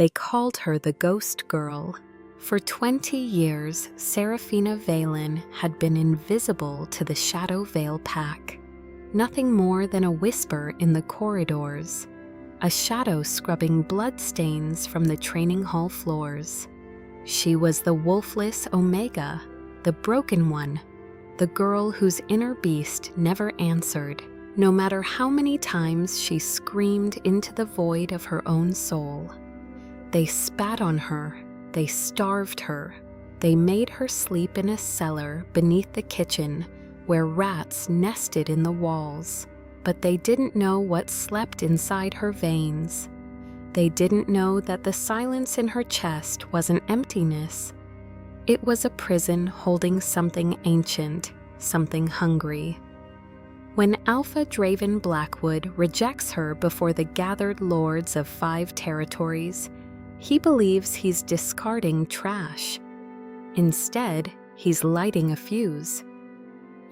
They called her the Ghost Girl. For 20 years, Seraphina Valen had been invisible to the Shadow Vale Pack. Nothing more than a whisper in the corridors, a shadow scrubbing bloodstains from the training hall floors. She was the wolfless Omega, the broken one, the girl whose inner beast never answered, no matter how many times she screamed into the void of her own soul. They spat on her, they starved her, they made her sleep in a cellar beneath the kitchen where rats nested in the walls, but they didn't know what slept inside her veins. They didn't know that the silence in her chest wasn't emptiness. It was a prison holding something ancient, something hungry. When Alpha Draven Blackwood rejects her before the gathered lords of 5 territories, he believes he's discarding trash. Instead, he's lighting a fuse.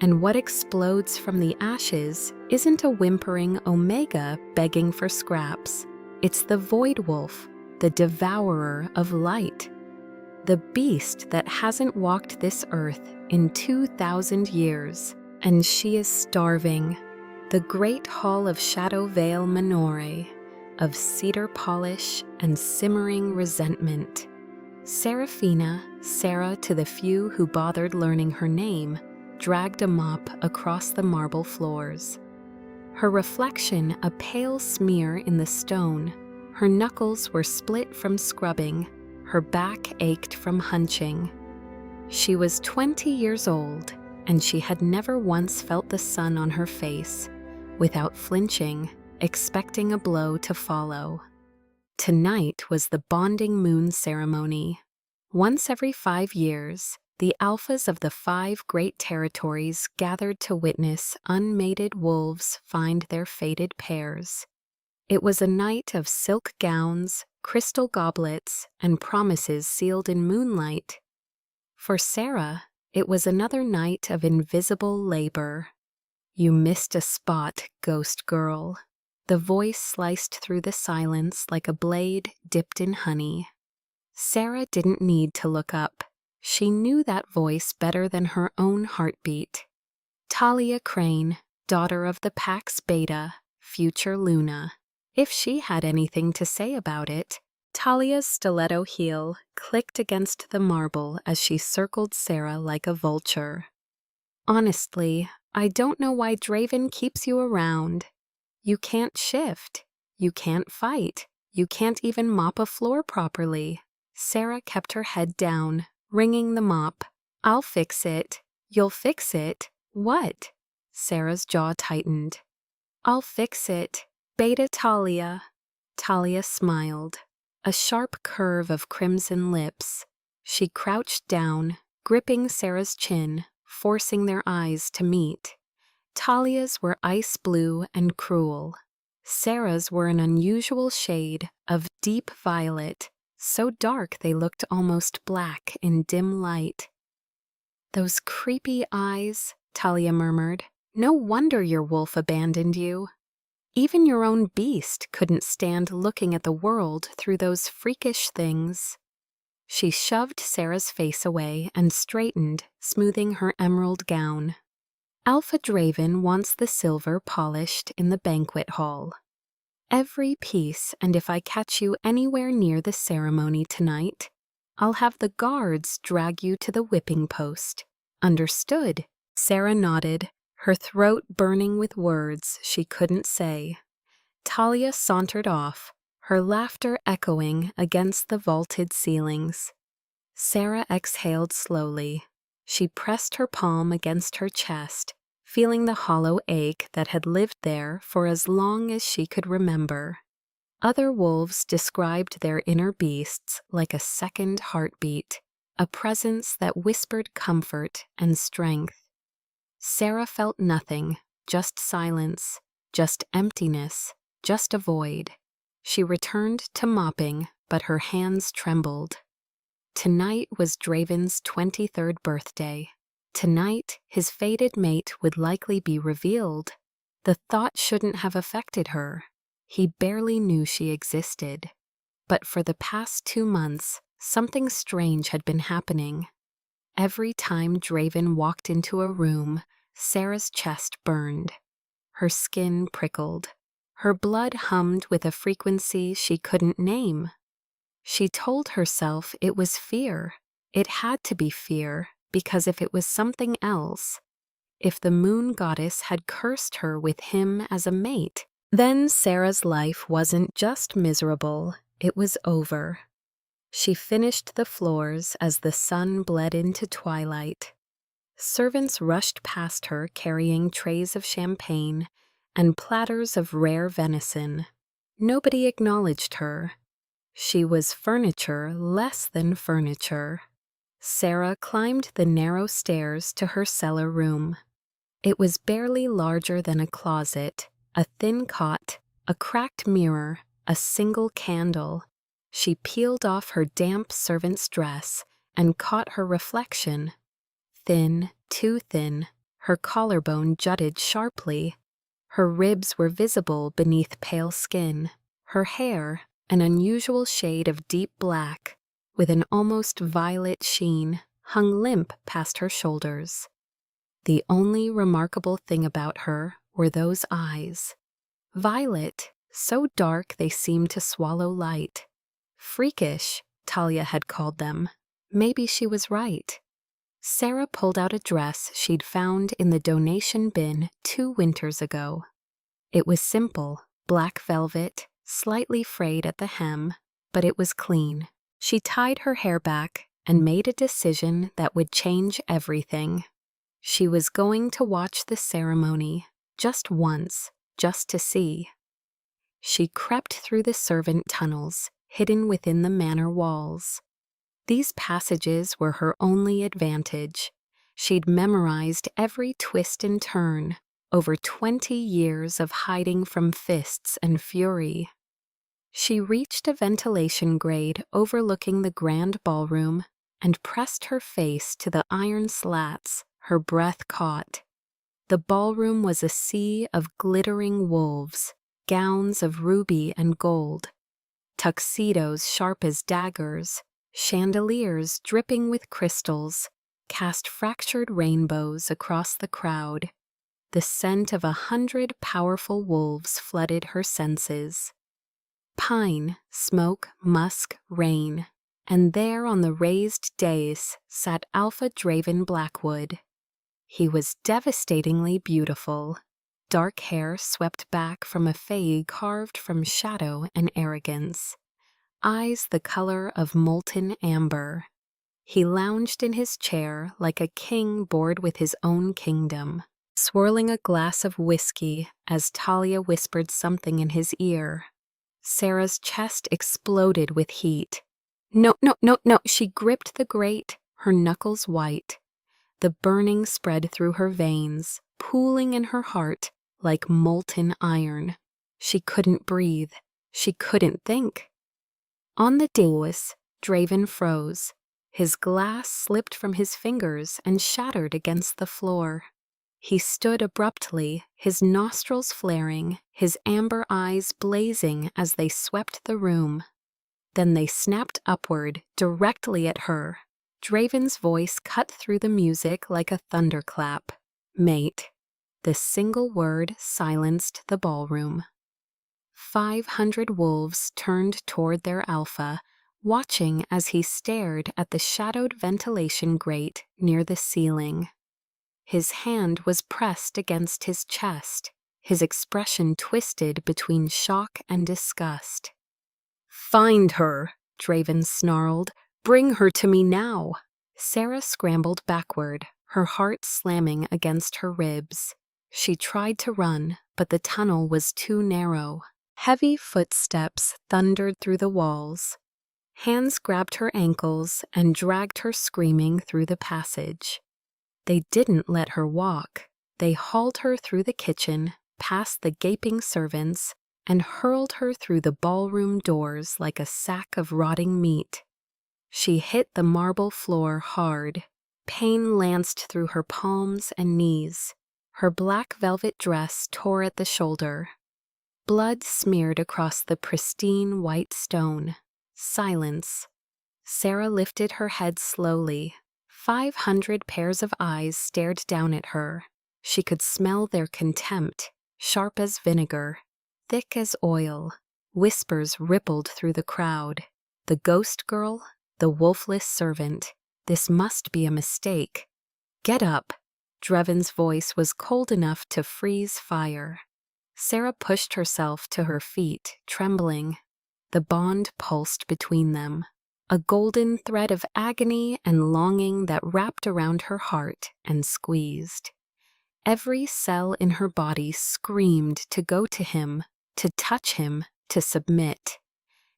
And what explodes from the ashes isn't a whimpering Omega begging for scraps. It's the Void Wolf, the devourer of light. The beast that hasn't walked this earth in 2,000 years, and she is starving. The great hall of Shadow Vale Minore, of cedar polish and simmering resentment. Seraphina, Sarah to the few who bothered learning her name, dragged a mop across the marble floors. Her reflection a pale smear in the stone, her knuckles were split from scrubbing, her back ached from hunching. She was 20 years old, and she had never once felt the sun on her face, without flinching, expecting a blow to follow. Tonight was the bonding moon ceremony. Once every 5 years, the alphas of the 5 great territories gathered to witness unmated wolves find their fated pairs. It was a night of silk gowns, crystal goblets, and promises sealed in moonlight. For Sarah, it was another night of invisible labor. You missed a spot, Ghost Girl. The voice sliced through the silence like a blade dipped in honey. Sarah didn't need to look up. She knew that voice better than her own heartbeat. Talia Crane, daughter of the Pax Beta, future Luna. If she had anything to say about it, Talia's stiletto heel clicked against the marble as she circled Sarah like a vulture. Honestly, I don't know why Draven keeps you around. You can't shift. You can't fight. You can't even mop a floor properly. Sarah kept her head down, wringing the mop. I'll fix it. You'll fix it. What? Sarah's jaw tightened. I'll fix it. Beta Talia. Talia smiled. A sharp curve of crimson lips. She crouched down, gripping Sarah's chin, forcing their eyes to meet. Talia's were ice blue and cruel. Sarah's were an unusual shade of deep violet, so dark they looked almost black in dim light. Those creepy eyes, Talia murmured. No wonder your wolf abandoned you. Even your own beast couldn't stand looking at the world through those freakish things. She shoved Sarah's face away and straightened, smoothing her emerald gown. Alpha Draven wants the silver polished in the banquet hall. Every piece, and if I catch you anywhere near the ceremony tonight, I'll have the guards drag you to the whipping post. Understood? Sarah nodded, her throat burning with words she couldn't say. Talia sauntered off, her laughter echoing against the vaulted ceilings. Sarah exhaled slowly. She pressed her palm against her chest, feeling the hollow ache that had lived there for as long as she could remember. Other wolves described their inner beasts like a second heartbeat, a presence that whispered comfort and strength. Sarah felt nothing, just silence, just emptiness, just a void. She returned to mopping, but her hands trembled. Tonight was Draven's 23rd birthday. Tonight, his fated mate would likely be revealed. The thought shouldn't have affected her. He barely knew she existed. But for the past 2 months, something strange had been happening. Every time Draven walked into a room, Sarah's chest burned. Her skin prickled. Her blood hummed with a frequency she couldn't name. She told herself it was fear. It had to be fear, because if it was something else, if the moon goddess had cursed her with him as a mate, then Sarah's life wasn't just miserable, it was over. She finished the floors as the sun bled into twilight. Servants rushed past her carrying trays of champagne and platters of rare venison. Nobody acknowledged her. She was furniture less than furniture. Sarah climbed the narrow stairs to her cellar room. It was barely larger than a closet, a thin cot, a cracked mirror, a single candle. She peeled off her damp servant's dress and caught her reflection. Thin, too thin, her collarbone jutted sharply. Her ribs were visible beneath pale skin. Her hair, an unusual shade of deep black, with an almost violet sheen, hung limp past her shoulders. The only remarkable thing about her were those eyes. Violet, so dark they seemed to swallow light. Freakish, Talia had called them. Maybe she was right. Sarah pulled out a dress she'd found in the donation bin 2 winters ago. It was simple, black velvet, slightly frayed at the hem, but it was clean. She tied her hair back and made a decision that would change everything. She was going to watch the ceremony, just once, just to see. She crept through the servant tunnels, hidden within the manor walls. These passages were her only advantage. She'd memorized every twist and turn, over 20 years of hiding from fists and fury. She reached a ventilation grate overlooking the grand ballroom and pressed her face to the iron slats, her breath caught. The ballroom was a sea of glittering wolves, gowns of ruby and gold, tuxedos sharp as daggers, chandeliers dripping with crystals, cast fractured rainbows across the crowd. The scent of 100 powerful wolves flooded her senses. Pine, smoke, musk, rain, and there on the raised dais sat Alpha Draven Blackwood. He was devastatingly beautiful. Dark hair swept back from a fae carved from shadow and arrogance. Eyes the color of molten amber. He lounged in his chair like a king bored with his own kingdom, swirling a glass of whiskey as Talia whispered something in his ear. Sarah's chest exploded with heat. No, no, no, no, she gripped the grate, her knuckles white. The burning spread through her veins, pooling in her heart like molten iron. She couldn't breathe. She couldn't think. On the dais, Draven froze. His glass slipped from his fingers and shattered against the floor. He stood abruptly, his nostrils flaring, his amber eyes blazing as they swept the room. Then they snapped upward, directly at her. Draven's voice cut through the music like a thunderclap. Mate. The single word silenced the ballroom. 500 wolves turned toward their alpha, watching as he stared at the shadowed ventilation grate near the ceiling. His hand was pressed against his chest, his expression twisted between shock and disgust. "Find her," Draven snarled. "Bring her to me now." Sarah scrambled backward, her heart slamming against her ribs. She tried to run, but the tunnel was too narrow. Heavy footsteps thundered through the walls. Hands grabbed her ankles and dragged her screaming through the passage. They didn't let her walk. They hauled her through the kitchen, past the gaping servants, and hurled her through the ballroom doors like a sack of rotting meat. She hit the marble floor hard. Pain lanced through her palms and knees. Her black velvet dress tore at the shoulder. Blood smeared across the pristine white stone. Silence. Sarah lifted her head slowly. 500 pairs of eyes stared down at her. She could smell their contempt, sharp as vinegar, thick as oil. Whispers rippled through the crowd. The ghost girl, the wolfless servant. This must be a mistake. Get up. Dreven's voice was cold enough to freeze fire. Sarah pushed herself to her feet, trembling. The bond pulsed between them, a golden thread of agony and longing that wrapped around her heart and squeezed. Every cell in her body screamed to go to him, to touch him, to submit.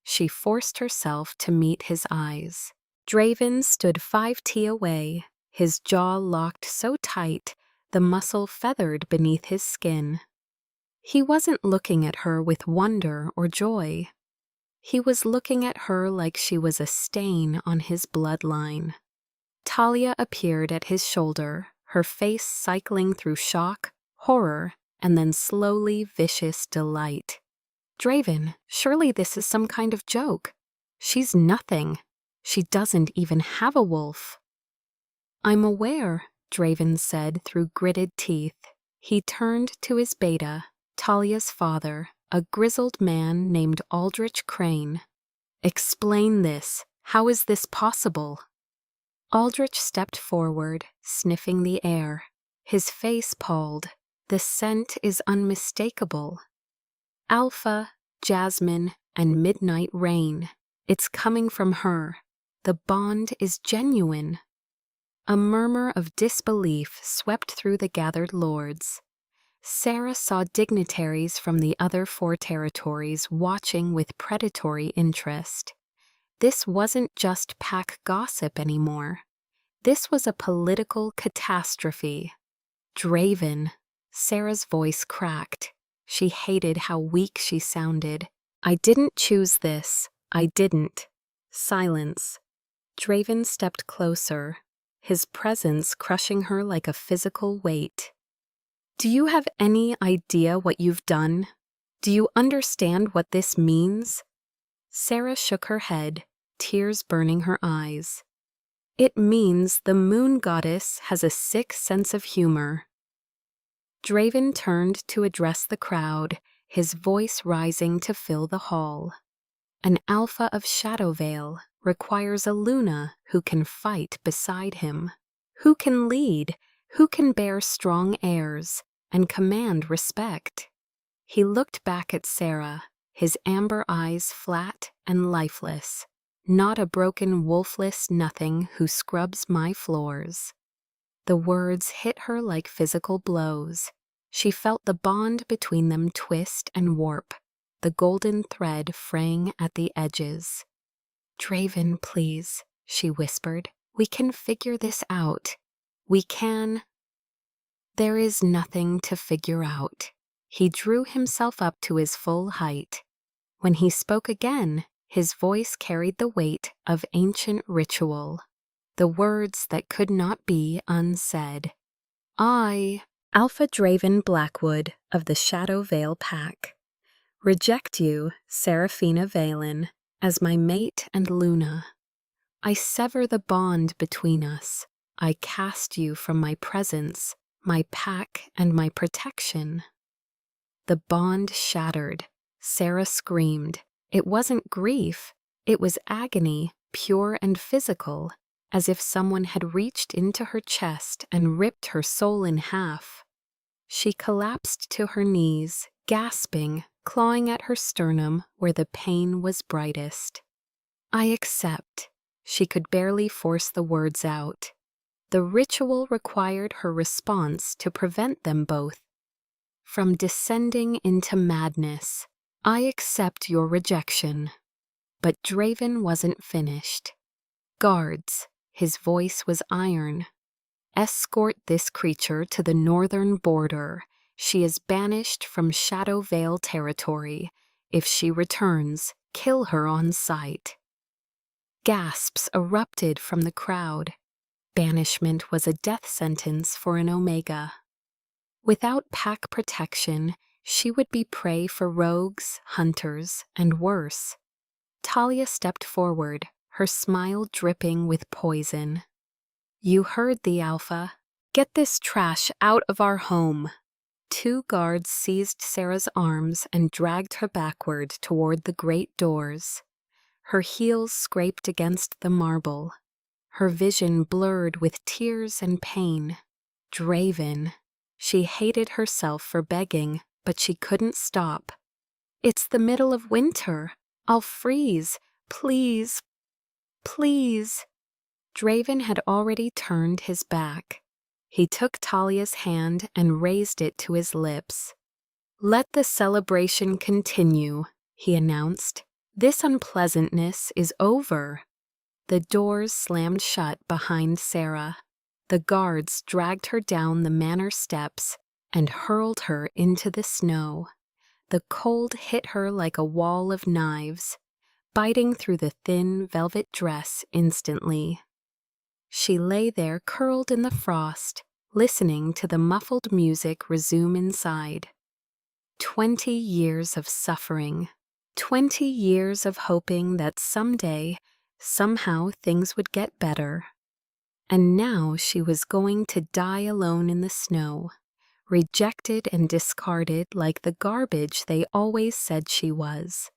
She forced herself to meet his eyes. Draven stood 5 feet away, his jaw locked so tight the muscle feathered beneath his skin. He wasn't looking at her with wonder or joy. He was looking at her like she was a stain on his bloodline. Talia appeared at his shoulder, her face cycling through shock, horror, and then slowly vicious delight. Draven, surely this is some kind of joke. She's nothing. She doesn't even have a wolf. I'm aware, Draven said through gritted teeth. He turned to his beta, Talia's father, a grizzled man named Aldrich Crane. Explain this. How is this possible? Aldrich stepped forward, sniffing the air. His face palled. The scent is unmistakable. Alpha, jasmine, and midnight rain. It's coming from her. The bond is genuine. A murmur of disbelief swept through the gathered lords. Sarah saw dignitaries from the other 4 territories watching with predatory interest. This wasn't just pack gossip anymore. This was a political catastrophe. Draven. Sarah's voice cracked. She hated how weak she sounded. I didn't choose this. I didn't. Silence. Draven stepped closer, his presence crushing her like a physical weight. Do you have any idea what you've done? Do you understand what this means? Sarah shook her head, tears burning her eyes. It means the moon goddess has a sick sense of humor. Draven turned to address the crowd, his voice rising to fill the hall. An alpha of Shadowvale requires a Luna who can fight beside him, who can lead, who can bear strong airs, and command respect. He looked back at Sarah, his amber eyes flat and lifeless. Not a broken wolfless nothing who scrubs my floors. The words hit her like physical blows. She felt the bond between them twist and warp, the golden thread fraying at the edges. Draven, please, she whispered. We can figure this out. We can. There is nothing to figure out. He drew himself up to his full height. When he spoke again, his voice carried the weight of ancient ritual, the words that could not be unsaid. I, Alpha Draven Blackwood of the Shadowvale Pack, reject you, Seraphina Valen, as my mate and Luna. I sever the bond between us. I cast you from my presence, my pack, and my protection. The bond shattered. Sarah screamed. It wasn't grief. It was agony, pure and physical, as if someone had reached into her chest and ripped her soul in half. She collapsed to her knees, gasping, clawing at her sternum where the pain was brightest. I accept. She could barely force the words out. The ritual required her response to prevent them both from descending into madness. I accept your rejection. But Draven wasn't finished. Guards, his voice was iron. Escort this creature to the northern border. She is banished from Shadowvale territory. If she returns, kill her on sight. Gasps erupted from the crowd. Banishment was a death sentence for an Omega. Without pack protection, she would be prey for rogues, hunters, and worse. Talia stepped forward, her smile dripping with poison. "You heard the Alpha. Get this trash out of our home." 2 guards seized Sarah's arms and dragged her backward toward the great doors. Her heels scraped against the marble, her vision blurred with tears and pain. Draven. She hated herself for begging, but she couldn't stop. "It's the middle of winter. I'll freeze. Please. Please." Draven had already turned his back. He took Talia's hand and raised it to his lips. "Let the celebration continue," he announced. "This unpleasantness is over." The doors slammed shut behind Sarah. The guards dragged her down the manor steps and hurled her into the snow. The cold hit her like a wall of knives, biting through the thin velvet dress instantly. She lay there curled in the frost, listening to the muffled music resume inside. 20 years of suffering. 20 years of hoping that someday, somehow things would get better. And now she was going to die alone in the snow, rejected and discarded like the garbage they always said she was.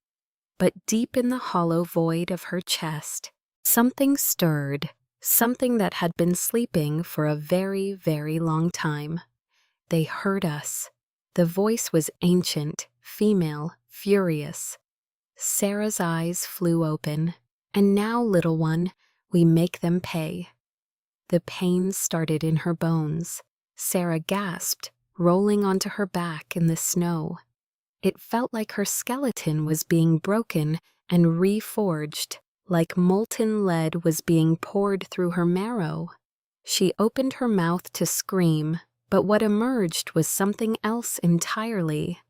But deep in the hollow void of her chest, something stirred, something that had been sleeping for a very, very long time. "They heard us." The voice was ancient, female, furious. Sarah's eyes flew open. "And now, little one, we make them pay." The pain started in her bones. Sarah gasped, rolling onto her back in the snow. It felt like her skeleton was being broken and reforged, like molten lead was being poured through her marrow. She opened her mouth to scream, but what emerged was something else entirely.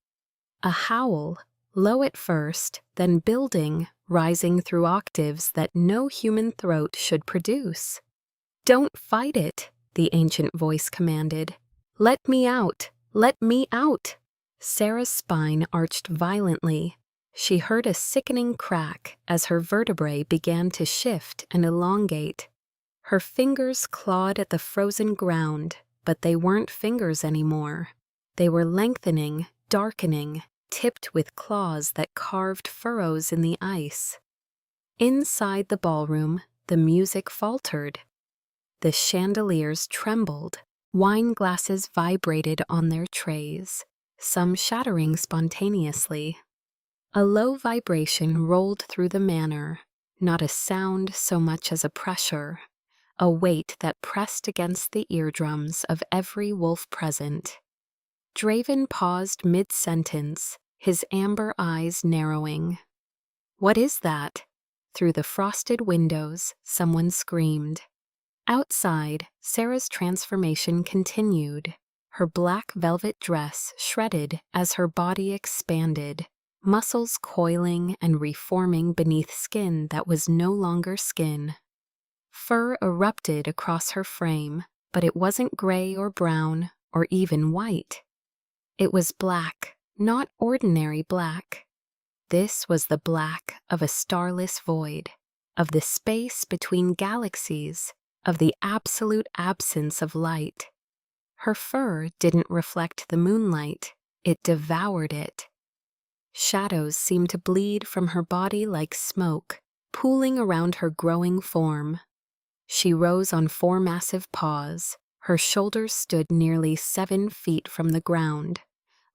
A howl, low at first, then building, rising through octaves that no human throat should produce. "Don't fight it," the ancient voice commanded. "Let me out! Let me out!" Sarah's spine arched violently. She heard a sickening crack as her vertebrae began to shift and elongate. Her fingers clawed at the frozen ground, but they weren't fingers anymore. They were lengthening, darkening, tipped with claws that carved furrows in the ice. Inside the ballroom, the music faltered. The chandeliers trembled. Wine glasses vibrated on their trays, some shattering spontaneously. A low vibration rolled through the manor, not a sound so much as a pressure, a weight that pressed against the eardrums of every wolf present. Draven paused mid-sentence, his amber eyes narrowing. "What is that?" Through the frosted windows, someone screamed. Outside, Sarah's transformation continued, her black velvet dress shredded as her body expanded, muscles coiling and reforming beneath skin that was no longer skin. Fur erupted across her frame, but it wasn't gray or brown or even white. It was black, not ordinary black. This was the black of a starless void, of the space between galaxies, of the absolute absence of light. Her fur didn't reflect the moonlight, it devoured it. Shadows seemed to bleed from her body like smoke, pooling around her growing form. She rose on 4 massive paws. Her shoulders stood nearly 7 feet from the ground,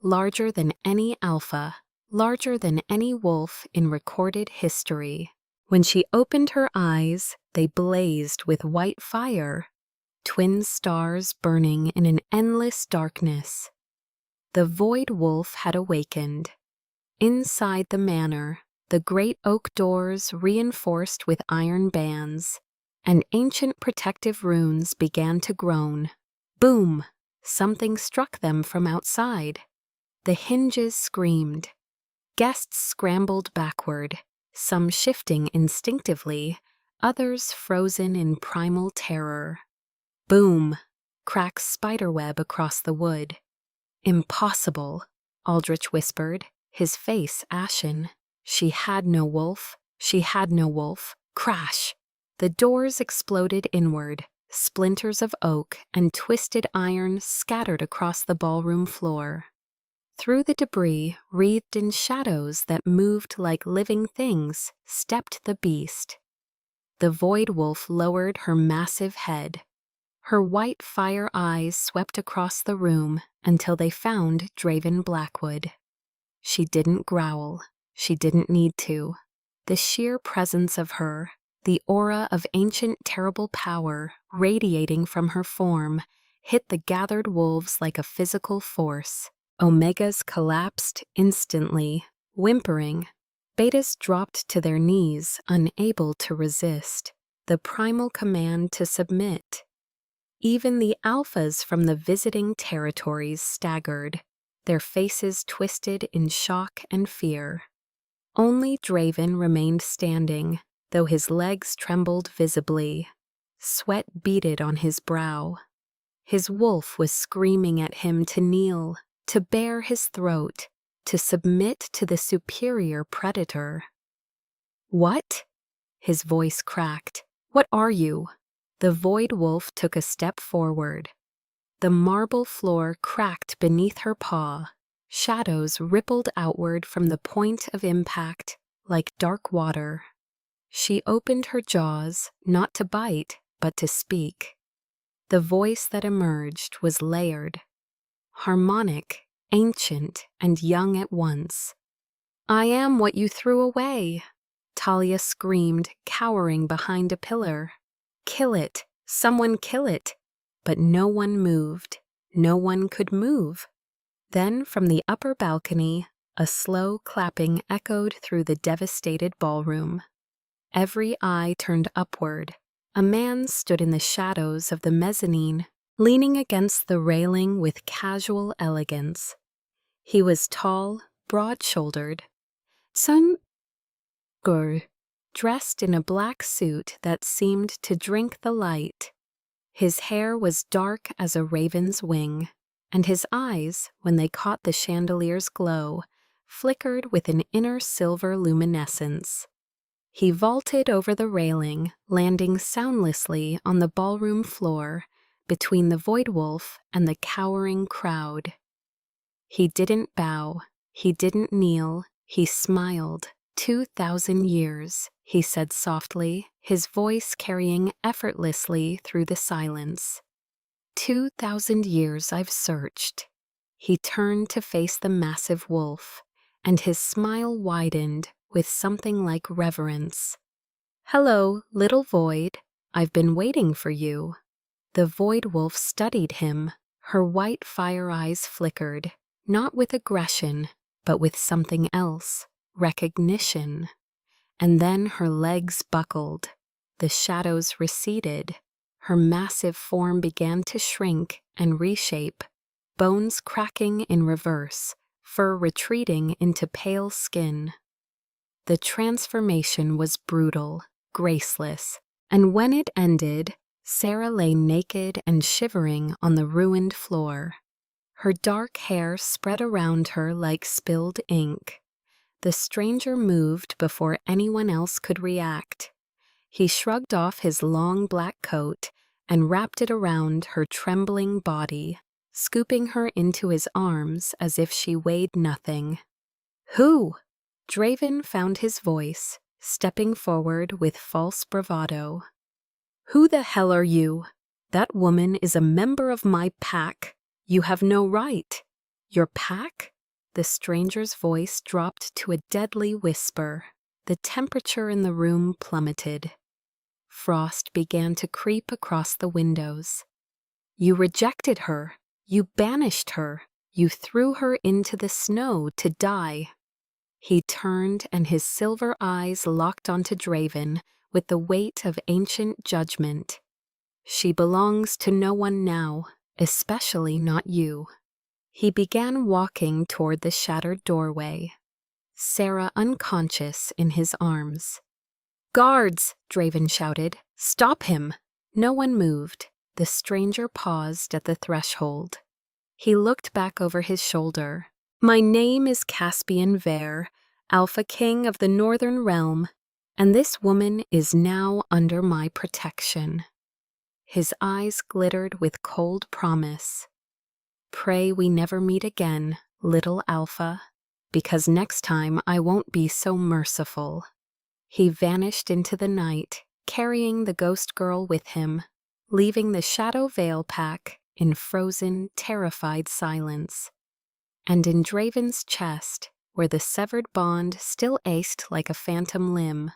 larger than any alpha, larger than any wolf in recorded history. When she opened her eyes, they blazed with white fire, twin stars burning in an endless darkness. The void wolf had awakened. Inside the manor, the great oak doors reinforced with iron bands, and ancient protective runes began to groan. Boom! Something struck them from outside. The hinges screamed. Guests scrambled backward, some shifting instinctively, others frozen in primal terror. Boom! Cracks spiderweb across the wood. "Impossible," Aldrich whispered, his face ashen. She had no wolf, She had no wolf. Crash! The doors exploded inward. Splinters of oak and twisted iron scattered across the ballroom floor. Through the debris, wreathed in shadows that moved like living things, stepped the beast. The void wolf lowered her massive head. Her white fire eyes swept across the room until they found Draven Blackwood. She didn't growl. She didn't need to. The sheer presence of her, the aura of ancient terrible power radiating from her form, hit the gathered wolves like a physical force. Omegas collapsed instantly, whimpering. Betas dropped to their knees, unable to resist. The primal command to submit. Even the alphas from the visiting territories staggered, their faces twisted in shock and fear. Only Draven remained standing, though his legs trembled visibly. Sweat beaded on his brow. His wolf was screaming at him to kneel, to bare his throat, to submit to the superior predator. "What?" His voice cracked. "What are you?" The void wolf took a step forward. The marble floor cracked beneath her paw. Shadows rippled outward from the point of impact, like dark water. She opened her jaws, not to bite, but to speak. The voice that emerged was layered, harmonic, ancient, and young at once. "I am what you threw away," Talia screamed, cowering behind a pillar. "Kill it! Someone kill it!" But no one moved. No one could move. Then from the upper balcony, a slow clapping echoed through the devastated ballroom. Every eye turned upward. A man stood in the shadows of the mezzanine, leaning against the railing with casual elegance. He was tall, broad-shouldered, dressed in a black suit that seemed to drink the light. His hair was dark as a raven's wing, and his eyes, when they caught the chandelier's glow, flickered with an inner silver luminescence. He vaulted over the railing, landing soundlessly on the ballroom floor, between the void wolf and the cowering crowd. He didn't bow, he didn't kneel, he smiled. 2,000 years, he said softly, his voice carrying effortlessly through the silence. 2,000 years I've searched. He turned to face the massive wolf, and his smile widened with something like reverence. "Hello, little void. I've been waiting for you." The void wolf studied him. Her white fire eyes flickered, not with aggression, but with something else. Recognition. And then her legs buckled. The shadows receded. Her massive form began to shrink and reshape, bones cracking in reverse, fur retreating into pale skin. The transformation was brutal, graceless, and when it ended, Sarah lay naked and shivering on the ruined floor. Her dark hair spread around her like spilled ink. The stranger moved before anyone else could react. He shrugged off his long black coat and wrapped it around her trembling body, scooping her into his arms as if she weighed nothing. "Who?" Draven found his voice, stepping forward with false bravado. "Who the hell are you? That woman is a member of my pack. You have no right." "Your pack?" The stranger's voice dropped to a deadly whisper. The temperature in the room plummeted. Frost began to creep across the windows. "You rejected her. You banished her. You threw her into the snow to die." He turned, and his silver eyes locked onto Draven with the weight of ancient judgment. "She belongs to no one now, especially not you." He began walking toward the shattered doorway, Sarah unconscious in his arms. "Guards!" Draven shouted. "Stop him!" No one moved. The stranger paused at the threshold. He looked back over his shoulder. "My name is Caspian Vare, Alpha King of the Northern Realm, And this woman is now under my protection." His eyes glittered with cold promise. "Pray we never meet again, little Alpha, because next time I won't be so merciful." He vanished into the night, carrying the ghost girl with him, leaving the Shadow Vale pack in frozen, terrified silence. And in Draven's chest, where the severed bond still aced like a phantom limb,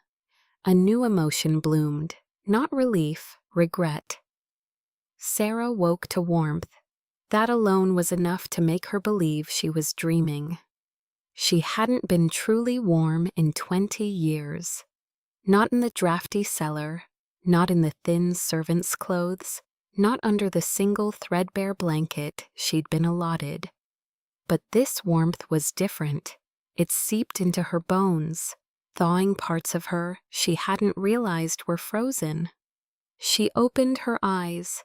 a new emotion bloomed, not relief, regret. Sarah woke to warmth. That alone was enough to make her believe she was dreaming. She hadn't been truly warm in 20 years. Not in the drafty cellar, not in the thin servant's clothes, not under the single threadbare blanket she'd been allotted. But this warmth was different. It seeped into her bones, thawing parts of her she hadn't realized were frozen. She opened her eyes.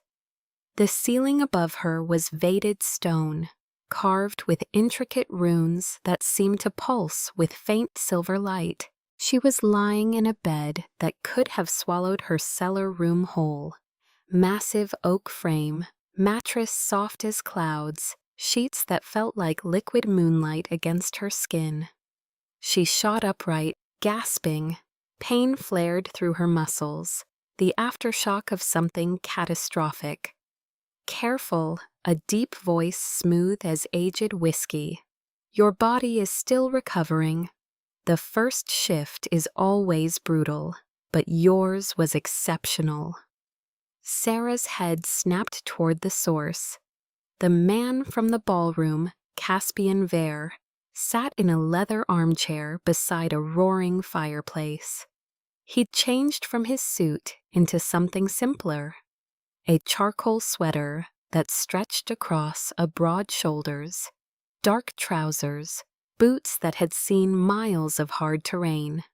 The ceiling above her was veined stone, carved with intricate runes that seemed to pulse with faint silver light. She was lying in a bed that could have swallowed her cellar room whole. Massive oak frame, mattress soft as clouds, sheets that felt like liquid moonlight against her skin. She shot upright, gasping. Pain flared through her muscles, the aftershock of something catastrophic. "Careful," a deep voice smooth as aged whiskey. "Your body is still recovering. The first shift is always brutal, but yours was exceptional." Sarah's head snapped toward the source. The man from the ballroom, Caspian Vare, sat in a leather armchair beside a roaring fireplace. He'd changed from his suit into something simpler. A charcoal sweater that stretched across a broad shoulders, dark trousers, boots that had seen miles of hard terrain.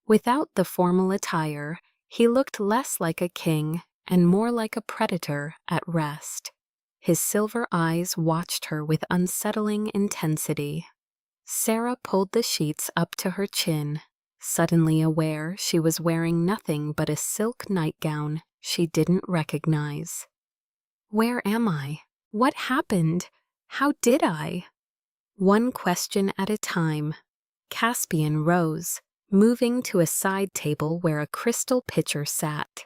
Without the formal attire, he looked less like a king and more like a predator at rest. His silver eyes watched her with unsettling intensity. Sarah pulled the sheets up to her chin, suddenly aware she was wearing nothing but a silk nightgown she didn't recognize. Where am I? What happened? How did I? One question at a time. Caspian rose, moving to a side table where a crystal pitcher sat.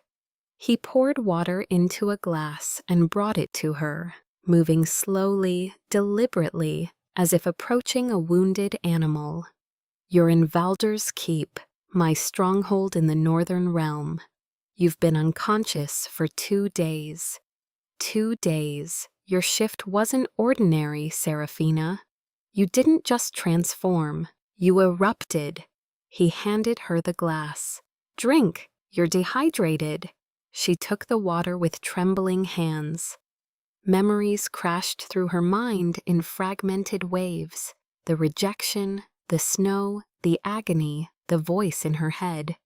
He poured water into a glass and brought it to her, moving slowly, deliberately, as if approaching a wounded animal. "You're in Valder's Keep, my stronghold in the northern realm. You've been unconscious for 2 days. 2 days. Your shift wasn't ordinary, Seraphina. You didn't just transform, you erupted." He handed her the glass. "Drink, you're dehydrated." She took the water with trembling hands. Memories crashed through her mind in fragmented waves. The rejection, the snow, the agony, the voice in her head.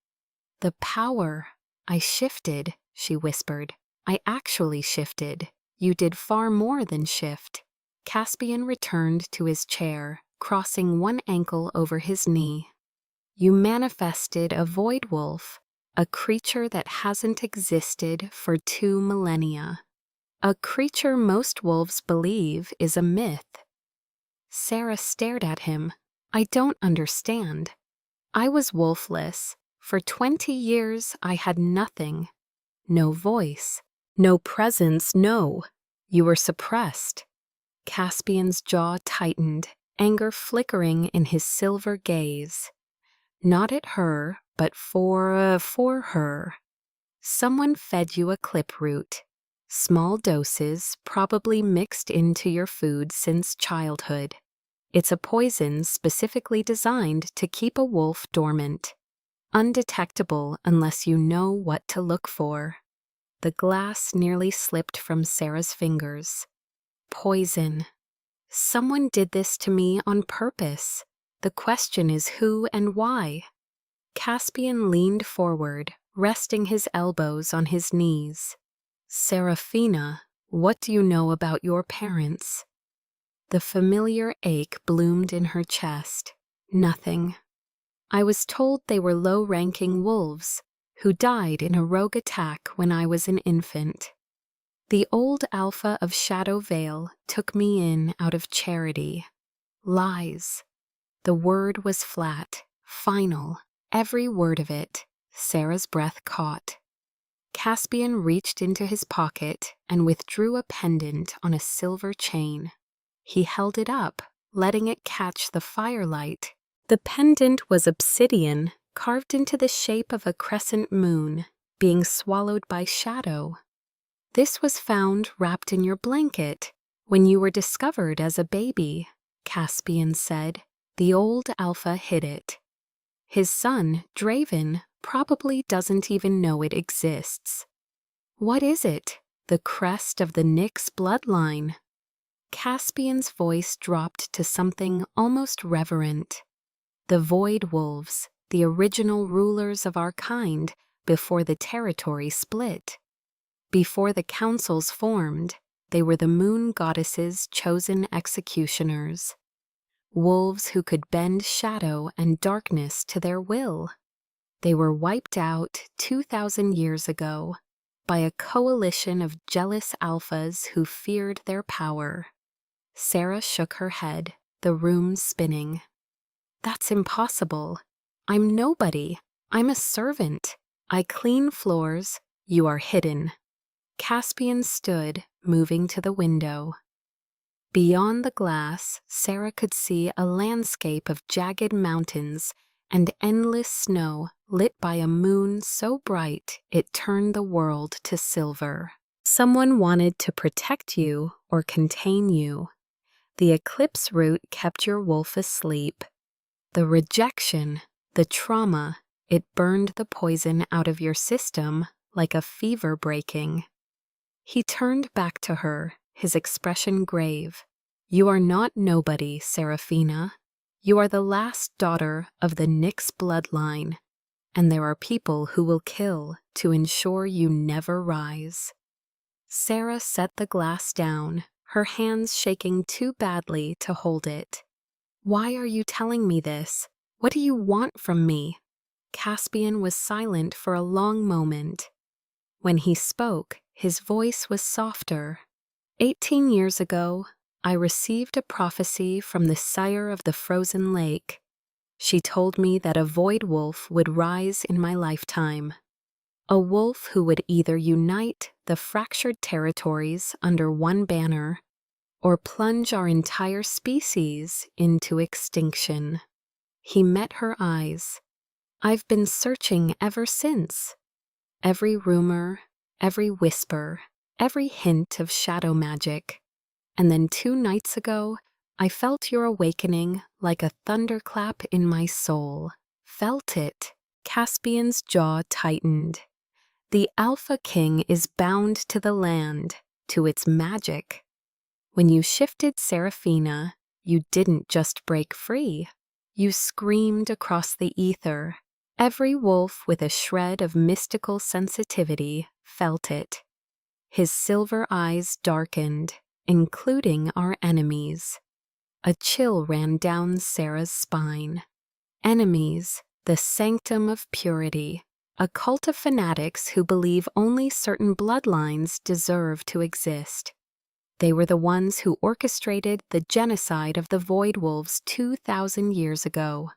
"The power. I shifted," she whispered. "I actually shifted. You did far more than shift." Caspian returned to his chair, crossing one ankle over his knee. "You manifested a void wolf, a creature that hasn't existed for 2 millennia. A creature most wolves believe is a myth." Sarah stared at him. "I don't understand. I was wolfless. For 20 years I had nothing. No voice, no presence, no. You were suppressed." Caspian's jaw tightened, anger flickering in his silver gaze. Not at her, but for her. "Someone fed you a clip root. Small doses, probably mixed into your food since childhood. It's a poison specifically designed to keep a wolf dormant. Undetectable unless you know what to look for." The glass nearly slipped from Sarah's fingers. Poison. Someone did this to me on purpose. The question is who and why. Caspian leaned forward, resting his elbows on his knees. "Seraphina, what do you know about your parents?" The familiar ache bloomed in her chest. Nothing. I was told they were low-ranking wolves who died in a rogue attack when I was an infant. The old alpha of Shadow Vale took me in out of charity. Lies. The word was flat, final, every word of it. Sarah's breath caught. Caspian reached into his pocket and withdrew a pendant on a silver chain. He held it up, letting it catch the firelight. The pendant was obsidian, carved into the shape of a crescent moon, being swallowed by shadow. This was found wrapped in your blanket when you were discovered as a baby, Caspian said. The old alpha hid it. His son, Draven, probably doesn't even know it exists. What is it? The crest of the Nyx bloodline? Caspian's voice dropped to something almost reverent. The Void Wolves, the original rulers of our kind before the territory split. Before the councils formed, they were the moon goddess's chosen executioners. Wolves who could bend shadow and darkness to their will. They were wiped out 2,000 years ago by a coalition of jealous alphas who feared their power. Sarah shook her head, the room spinning. That's impossible. I'm nobody. I'm a servant. I clean floors. You are hidden. Caspian stood, moving to the window. Beyond the glass, Sarah could see a landscape of jagged mountains and endless snow lit by a moon so bright it turned the world to silver. Someone wanted to protect you or contain you. The eclipse root kept your wolf asleep. The rejection, the trauma, it burned the poison out of your system like a fever breaking. He turned back to her, his expression grave. You are not nobody, Seraphina. You are the last daughter of the Nyx bloodline, and there are people who will kill to ensure you never rise. Sarah set the glass down, her hands shaking too badly to hold it. Why are you telling me this? What do you want from me? Caspian was silent for a long moment. When he spoke, his voice was softer. 18 years ago, I received a prophecy from the sire of the frozen lake. She told me that a void wolf would rise in my lifetime. A wolf who would either unite the fractured territories under one banner or plunge our entire species into extinction. He met her eyes. I've been searching ever since. Every rumor, every whisper, every hint of shadow magic. And then 2 nights ago, I felt your awakening like a thunderclap in my soul. Felt it. Caspian's jaw tightened. The Alpha King is bound to the land, to its magic. When you shifted Seraphina, you didn't just break free. You screamed across the ether. Every wolf with a shred of mystical sensitivity felt it. His silver eyes darkened, including our enemies. A chill ran down Sarah's spine. Enemies, the sanctum of purity, a cult of fanatics who believe only certain bloodlines deserve to exist. They were the ones who orchestrated the genocide of the Void Wolves 2,000 years ago.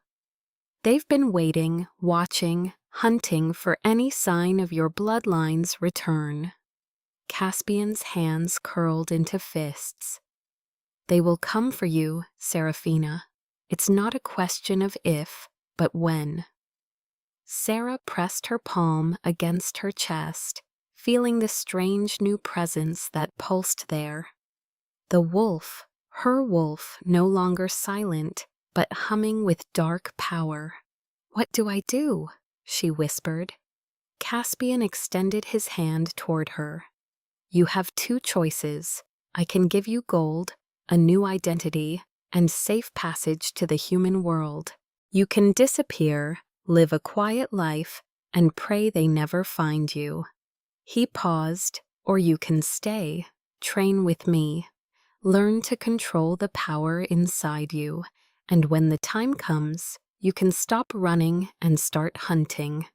They've been waiting, watching, hunting for any sign of your bloodline's return. Caspian's hands curled into fists. They will come for you, Seraphina. It's not a question of if, but when. Sarah pressed her palm against her chest, feeling the strange new presence that pulsed there. The wolf, her wolf, no longer silent, but humming with dark power. What do I do? She whispered. Caspian extended his hand toward her. You have 2 choices. I can give you gold, a new identity, and safe passage to the human world. You can disappear, live a quiet life, and pray they never find you. He paused. Or you can stay, train with me. Learn to control the power inside you, and when the time comes, You can stop running and start hunting."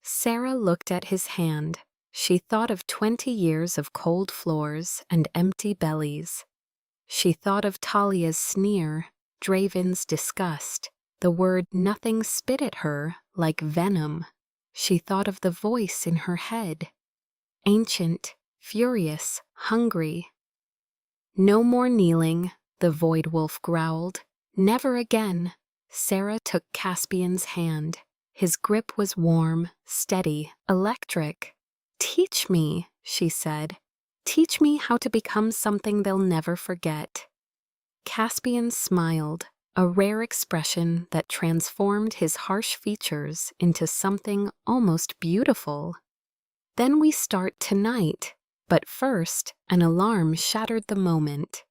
Sarah looked at his hand. She thought of 20 years of cold floors and empty bellies. She thought of Talia's sneer, Draven's disgust, the word nothing spit at her like venom. She thought of the voice in her head. Ancient, furious, hungry. "No more kneeling," the Void Wolf growled. "Never again." Sarah took Caspian's hand. His grip was warm, steady, electric. "Teach me," she said. "Teach me how to become something they'll never forget." Caspian smiled, a rare expression that transformed his harsh features into something almost beautiful. "Then we start tonight." But first, an alarm shattered the moment.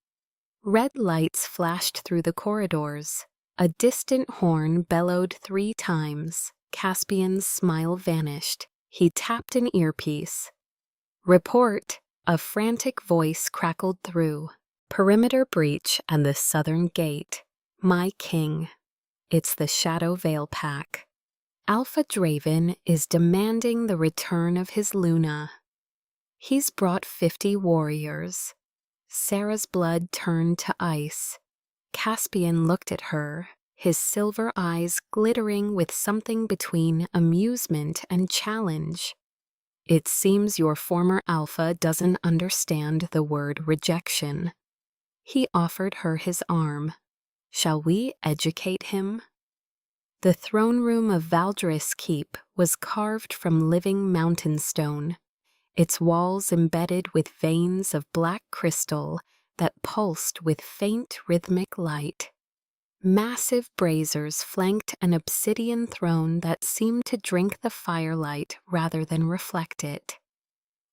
Red lights flashed through the corridors. A distant horn bellowed 3 times. Caspian's smile vanished. He tapped an earpiece. "Report," a frantic voice crackled through. "Perimeter breach and the southern gate. My king. It's the Shadow Veil Pack. Alpha Draven is demanding the return of his Luna. He's brought 50 warriors." Sarah's blood turned to ice. Caspian looked at her, his silver eyes glittering with something between amusement and challenge. "It seems your former alpha doesn't understand the word rejection." He offered her his arm. "Shall we educate him?" The throne room of Valdris Keep was carved from living mountain stone, its walls embedded with veins of black crystal that pulsed with faint rhythmic light. Massive braziers flanked an obsidian throne that seemed to drink the firelight rather than reflect it.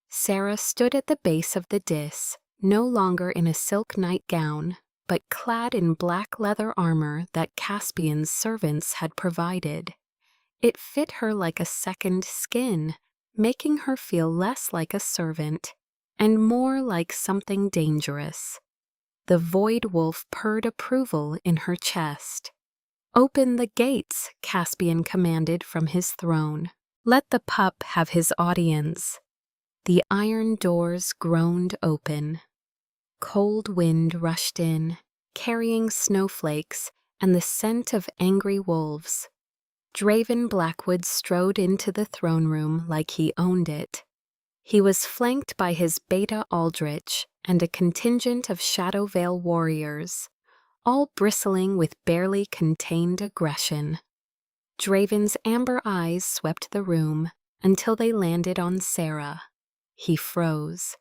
Sarah stood at the base of the dais, no longer in a silk nightgown, but clad in black leather armor that Caspian's servants had provided. It fit her like a second skin, making her feel less like a servant and more like something dangerous. The Void Wolf purred approval in her chest. "Open the gates," Caspian commanded from his throne. "Let the pup have his audience." The iron doors groaned open. Cold wind rushed in, carrying snowflakes and the scent of angry wolves. Draven Blackwood strode into the throne room like he owned it. He was flanked by his Beta Aldrich and a contingent of Shadow Veil warriors, all bristling with barely contained aggression. Draven's amber eyes swept the room until they landed on Sarah. He froze.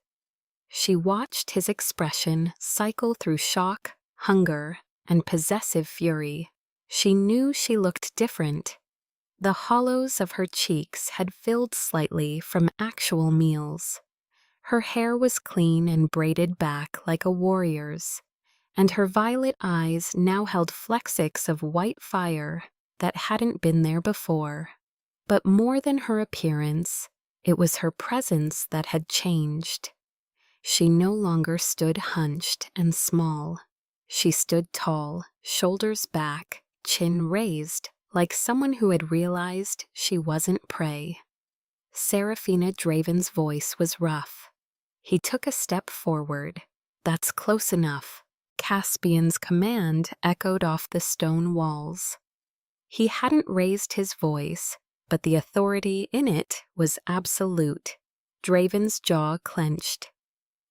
She watched his expression cycle through shock, hunger, and possessive fury. She knew she looked different. The hollows of her cheeks had filled slightly from actual meals. Her hair was clean and braided back like a warrior's, and her violet eyes now held flecks of white fire that hadn't been there before. But more than her appearance, it was her presence that had changed. She no longer stood hunched and small. She stood tall, shoulders back, chin raised, like someone who had realized she wasn't prey. Seraphina Draven's voice was rough. He took a step forward. "That's close enough." Caspian's command echoed off the stone walls. He hadn't raised his voice, but the authority in it was absolute. Draven's jaw clenched.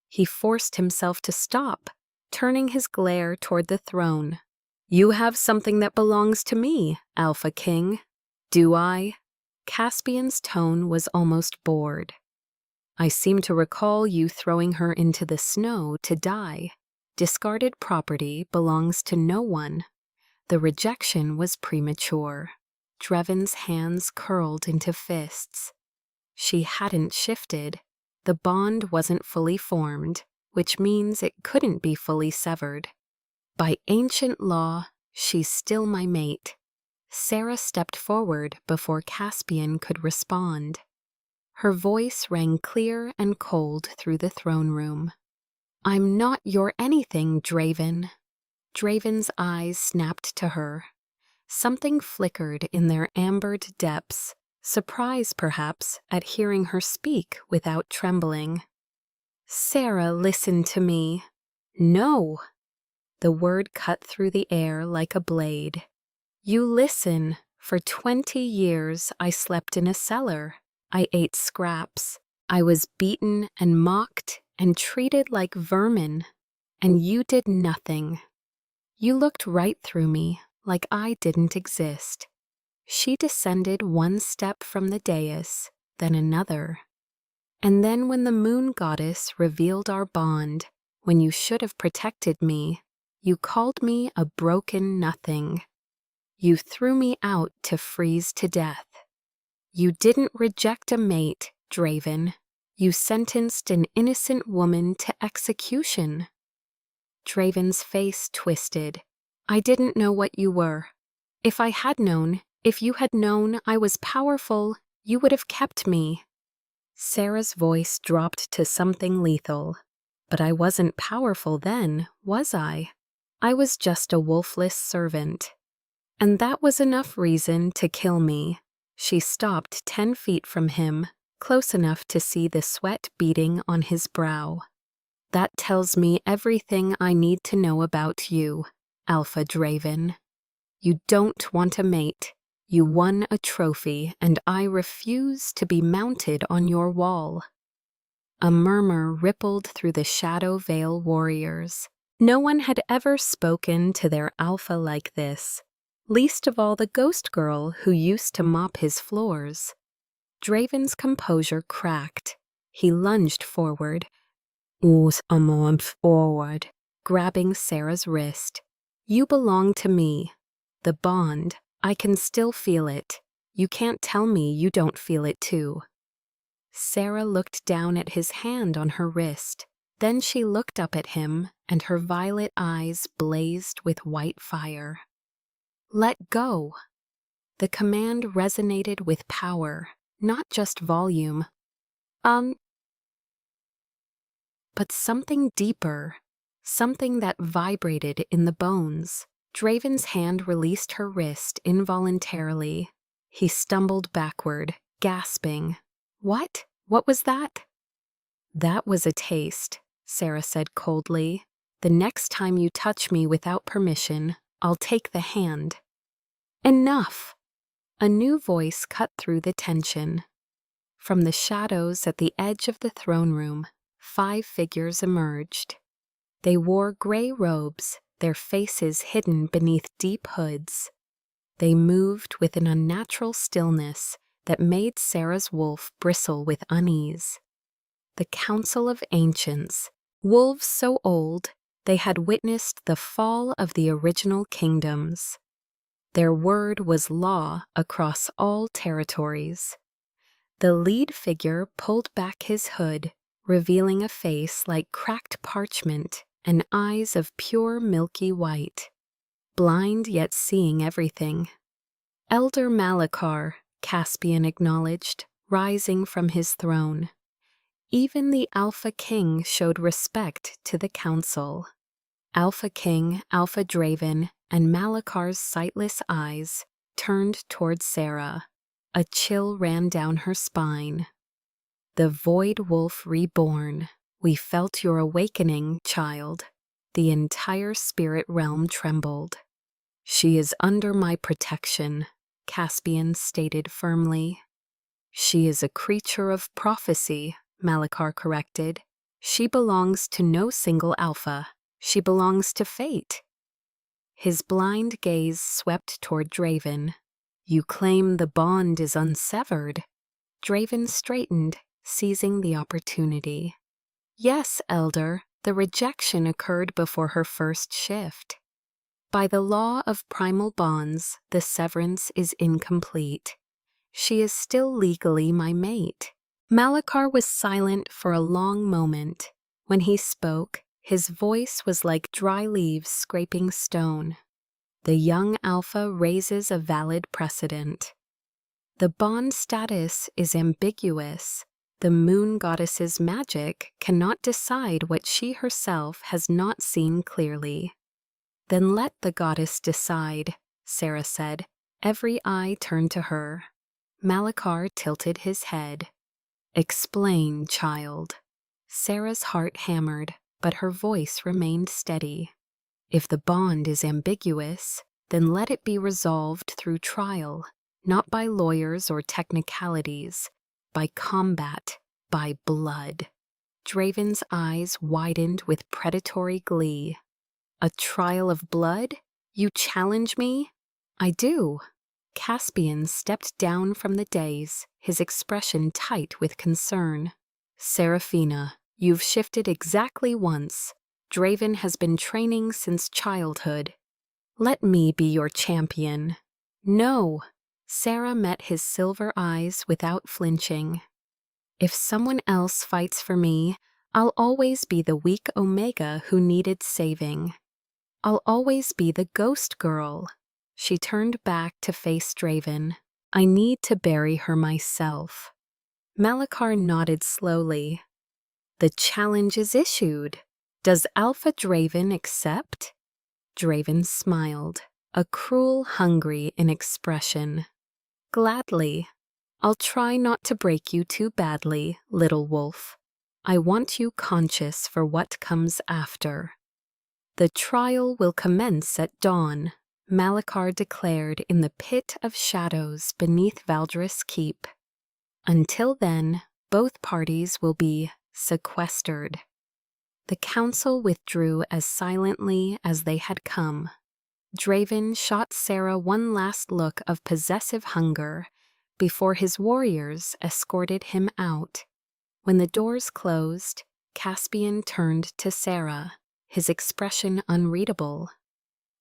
He forced himself to stop, turning his glare toward the throne. "You have something that belongs to me, Alpha King." "Do I?" Caspian's tone was almost bored. "I seem to recall you throwing her into the snow to die. Discarded property belongs to no one." The rejection was premature. Draven's hands curled into fists. She hadn't shifted. The bond wasn't fully formed, which means it couldn't be fully severed. "By ancient law, she's still my mate." Sarah stepped forward before Caspian could respond. Her voice rang clear and cold through the throne room. "I'm not your anything, Draven." Draven's eyes snapped to her. Something flickered in their ambered depths, surprise perhaps at hearing her speak without trembling. "Sarah, listen to me." "No." The word cut through the air like a blade. "You listen. For 20 years I slept in a cellar. I ate scraps. I was beaten and mocked and treated like vermin. And you did nothing. You looked right through me, like I didn't exist." She descended one step from the dais, then another. "And then when the moon goddess revealed our bond, when you should have protected me, you called me a broken nothing. You threw me out to freeze to death. You didn't reject a mate, Draven. You sentenced an innocent woman to execution." Draven's face twisted. "I didn't know what you were. If I had known, if you had known I was powerful, you would have kept me." Sarah's voice dropped to something lethal. "But I wasn't powerful then, was I? I was just a wolfless servant. And that was enough reason to kill me." She stopped 10 feet from him, close enough to see the sweat beading on his brow. "That tells me everything I need to know about you, Alpha Draven. You don't want a mate. You won a trophy, and I refuse to be mounted on your wall." A murmur rippled through the Shadow Vale warriors. No one had ever spoken to their alpha like this, least of all the ghost girl who used to mop his floors. Draven's composure cracked. He lunged forward. Forward, grabbing Sarah's wrist. "You belong to me. The bond, I can still feel it. You can't tell me you don't feel it too." Sarah looked down at his hand on her wrist. Then she looked up at him, and her violet eyes blazed with white fire. "Let go." The command resonated with power, not just volume. But something deeper, something that vibrated in the bones. Draven's hand released her wrist involuntarily. He stumbled backward, gasping. "What? What was that?" "That was a taste," Sarah said coldly. "The next time you touch me without permission, I'll take the hand." "Enough!" A new voice cut through the tension. From the shadows at the edge of the throne room, 5 figures emerged. They wore gray robes, their faces hidden beneath deep hoods. They moved with an unnatural stillness that made Sarah's wolf bristle with unease. The Council of Ancients, wolves so old they had witnessed the fall of the original kingdoms. Their word was law across all territories. The lead figure pulled back his hood, revealing a face like cracked parchment and eyes of pure milky white. Blind yet seeing everything. "Elder Malachar," Caspian acknowledged, rising from his throne. Even the Alpha King showed respect to the council. Alpha King, Alpha Draven, and Malachar's sightless eyes turned toward Sarah. A chill ran down her spine. "The Void Wolf reborn. We felt your awakening, child." The entire spirit realm trembled. "She is under my protection," Caspian stated firmly. "She is a creature of prophecy," Malachar corrected. "She belongs to no single alpha. She belongs to fate." His blind gaze swept toward Draven. "You claim the bond is unsevered?" Draven straightened, seizing the opportunity. "Yes, Elder, the rejection occurred before her first shift. By the law of primal bonds, the severance is incomplete. She is still legally my mate." Malachar was silent for a long moment. When he spoke, his voice was like dry leaves scraping stone. "The young alpha raises a valid precedent. The bond status is ambiguous. The moon goddess's magic cannot decide what she herself has not seen clearly. Then let the goddess decide," Sarah said. Every eye turned to her. Malachar tilted his head. Explain, child. Sarah's heart hammered, but her voice remained steady. If the bond is ambiguous, then let it be resolved through trial, not by lawyers or technicalities, by combat, by blood. Draven's eyes widened with predatory glee. A trial of blood? You challenge me? I do. Caspian stepped down from the dais, his expression tight with concern. Seraphina, you've shifted exactly once. Draven has been training since childhood. Let me be your champion. No. Sarah met his silver eyes without flinching. If someone else fights for me, I'll always be the weak Omega who needed saving. I'll always be the ghost girl. She turned back to face Draven. I need to bury her myself. Malachar nodded slowly. The challenge is issued. Does Alpha Draven accept? Draven smiled, a cruel hungry in expression. Gladly. I'll try not to break you too badly, little wolf. I want you conscious for what comes after. The trial will commence at dawn, Malachar declared in the pit of shadows beneath Valdris Keep. Until then, both parties will be sequestered. The council withdrew as silently as they had come. Draven shot Sarah one last look of possessive hunger before his warriors escorted him out. When the doors closed, Caspian turned to Sarah, his expression unreadable.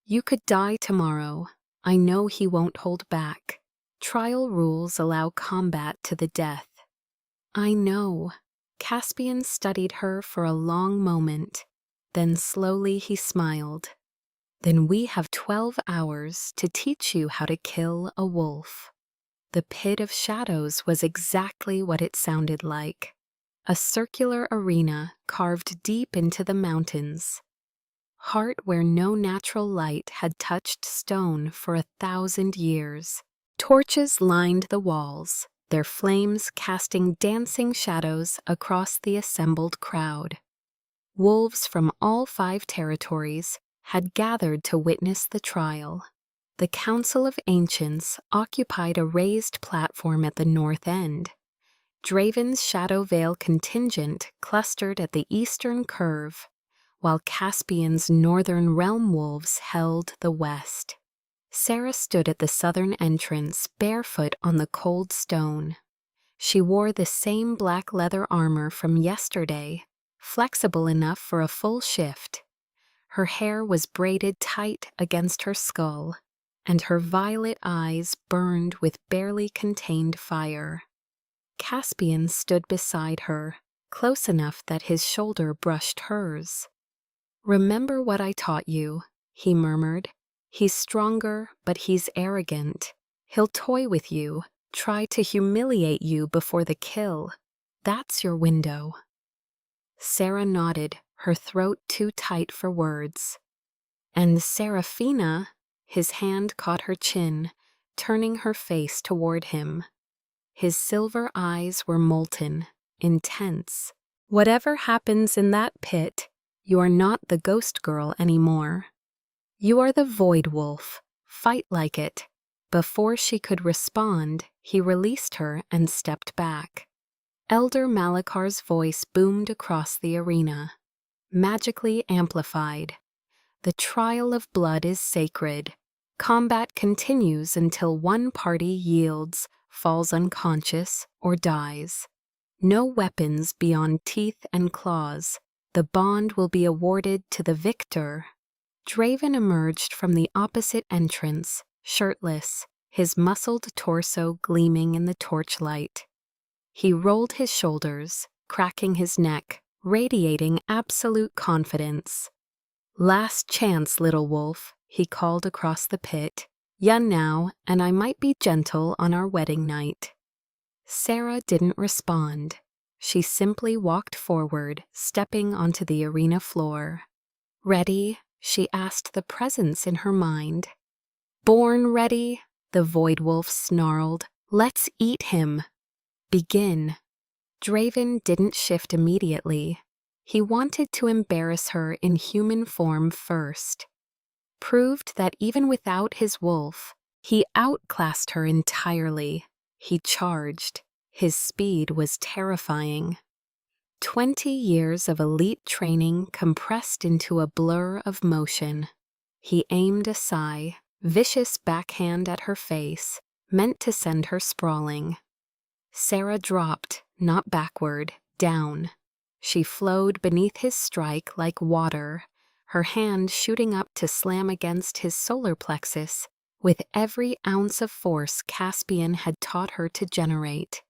You could die tomorrow. I know he won't hold back. Trial rules allow combat to the death. I know. Caspian studied her for a long moment. Then slowly he smiled. Then we have 12 hours to teach you how to kill a wolf. The pit of shadows was exactly what it sounded like. A circular arena carved deep into the mountains. Heart where no natural light had touched stone for 1,000 years. Torches lined the walls, their flames casting dancing shadows across the assembled crowd. Wolves from all 5 territories had gathered to witness the trial. The Council of Ancients occupied a raised platform at the north end. Draven's Shadow Vale contingent clustered at the eastern curve, while Caspian's northern realm wolves held the west. Sarah stood at the southern entrance, barefoot on the cold stone. She wore the same black leather armor from yesterday, flexible enough for a full shift. Her hair was braided tight against her skull, and her violet eyes burned with barely contained fire. Caspian stood beside her, close enough that his shoulder brushed hers. Remember what I taught you, he murmured. He's stronger, but he's arrogant. He'll toy with you, try to humiliate you before the kill. That's your window. Sarah nodded, her throat too tight for words. And Seraphina, his hand caught her chin, turning her face toward him. His silver eyes were molten, intense. Whatever happens in that pit, you are not the ghost girl anymore. You are the void wolf. Fight like it. Before she could respond, he released her and stepped back. Elder Malachar's voice boomed across the arena, magically amplified. The trial of blood is sacred. Combat continues until one party yields, falls unconscious, or dies. No weapons beyond teeth and claws. The bond will be awarded to the victor. Draven emerged from the opposite entrance, shirtless, his muscled torso gleaming in the torchlight. He rolled his shoulders, cracking his neck, radiating absolute confidence. Last chance, little wolf, he called across the pit. Ya now, and I might be gentle on our wedding night. Sarah didn't respond. She simply walked forward, stepping onto the arena floor. Ready? She asked the presence in her mind. Born ready? The Void Wolf snarled. Let's eat him. Begin. Draven didn't shift immediately. He wanted to embarrass her in human form first. Proved that even without his wolf, he outclassed her entirely. He charged. His speed was terrifying. 20 years of elite training compressed into a blur of motion. He aimed a sigh, vicious backhand at her face, meant to send her sprawling. Sarah dropped, not backward, down. She flowed beneath his strike like water, her hand shooting up to slam against his solar plexus with every ounce of force Caspian had taught her to generate.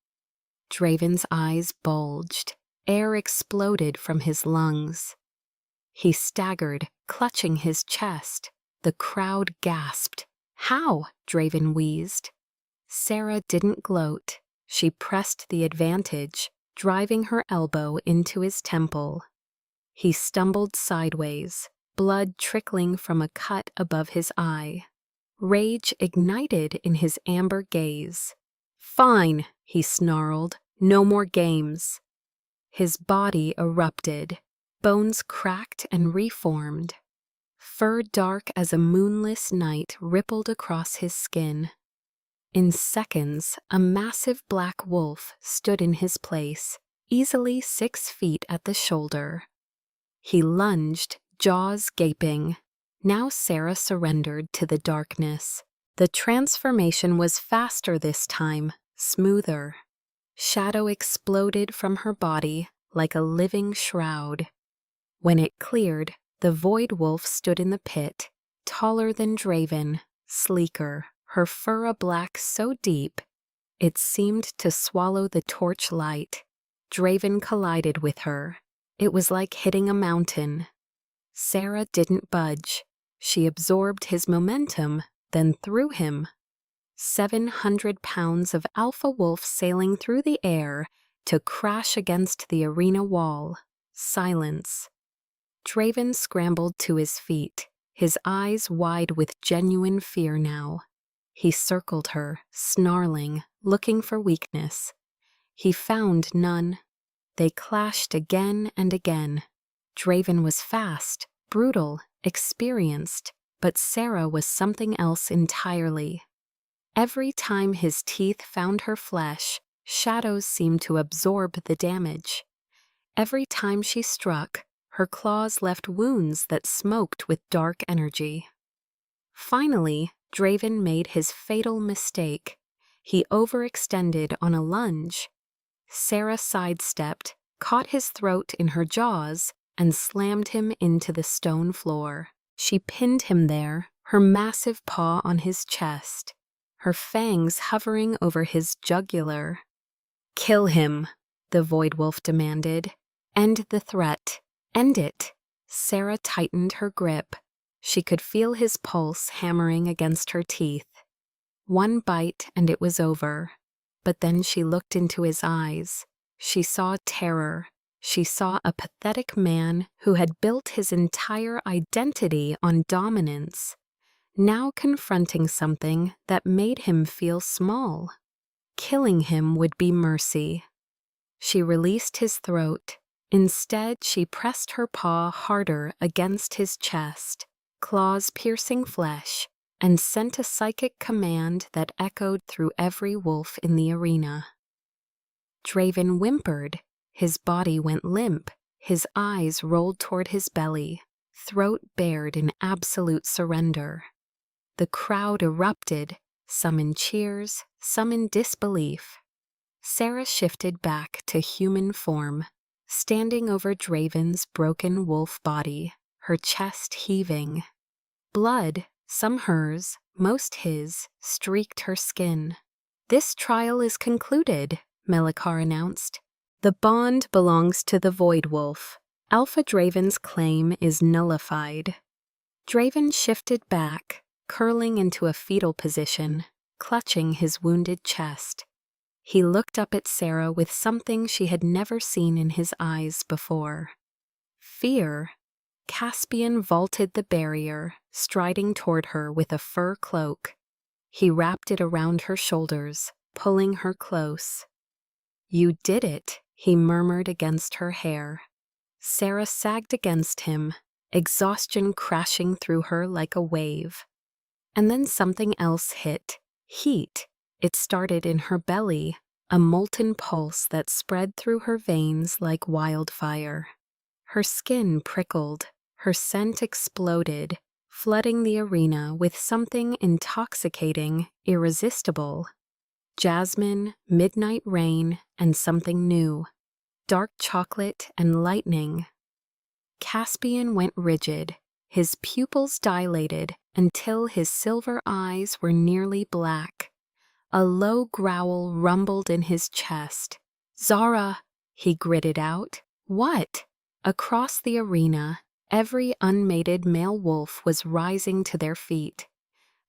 Draven's eyes bulged. Air exploded from his lungs. He staggered, clutching his chest. The crowd gasped. How? Draven wheezed. Sarah didn't gloat. She pressed the advantage, driving her elbow into his temple. He stumbled sideways, blood trickling from a cut above his eye. Rage ignited in his amber gaze. Fine, he snarled. No more games. His body erupted. Bones cracked and reformed. Fur dark as a moonless night rippled across his skin. In seconds, a massive black wolf stood in his place, easily 6 feet at the shoulder. He lunged, jaws gaping. Now Sarah surrendered to the darkness. The transformation was faster this time, smoother. Shadow exploded from her body like a living shroud. When it cleared, the Void Wolf stood in the pit, taller than Draven, sleeker, her fur a black so deep it seemed to swallow the torch light. Draven collided with her. It was like hitting a mountain. Sarah didn't budge. She absorbed his momentum, then threw him. 700 pounds of alpha wolf sailing through the air to crash against the arena wall. Silence. Draven scrambled to his feet, his eyes wide with genuine fear now. He circled her, snarling, looking for weakness. He found none. They clashed again and again. Draven was fast, brutal, experienced, but Sarah was something else entirely. Every time his teeth found her flesh, shadows seemed to absorb the damage. Every time she struck, her claws left wounds that smoked with dark energy. Finally, Draven made his fatal mistake. He overextended on a lunge. Sarah sidestepped, caught his throat in her jaws, and slammed him into the stone floor. She pinned him there, her massive paw on his chest, her fangs hovering over his jugular. Kill him, the Void Wolf demanded. End the threat. End it. Sarah tightened her grip. She could feel his pulse hammering against her teeth. One bite and it was over. But then she looked into his eyes. She saw terror. She saw a pathetic man who had built his entire identity on dominance, now confronting something that made him feel small. Killing him would be mercy. She released his throat. Instead, she pressed her paw harder against his chest, claws piercing flesh, and sent a psychic command that echoed through every wolf in the arena. Draven whimpered. His body went limp. His eyes rolled toward his belly, throat bared in absolute surrender. The crowd erupted, some in cheers, some in disbelief. Sarah shifted back to human form, standing over Draven's broken wolf body, her chest heaving. Blood, some hers, most his, streaked her skin. This trial is concluded, Melikar announced. The bond belongs to the Void Wolf. Alpha Draven's claim is nullified. Draven shifted back, curling into a fetal position, clutching his wounded chest. He looked up at Sarah with something she had never seen in his eyes before. Fear. Caspian vaulted the barrier, striding toward her with a fur cloak. He wrapped it around her shoulders, pulling her close. "You did it," he murmured against her hair. Sarah sagged against him, exhaustion crashing through her like a wave. And then something else hit. Heat. It started in her belly, a molten pulse that spread through her veins like wildfire. Her skin prickled, her scent exploded, flooding the arena with something intoxicating, irresistible. Jasmine, midnight rain, and something new. Dark chocolate and lightning. Caspian went rigid, his pupils dilated until his silver eyes were nearly black. A low growl rumbled in his chest. "Zara!" he gritted out. "What?" Across the arena, every unmated male wolf was rising to their feet.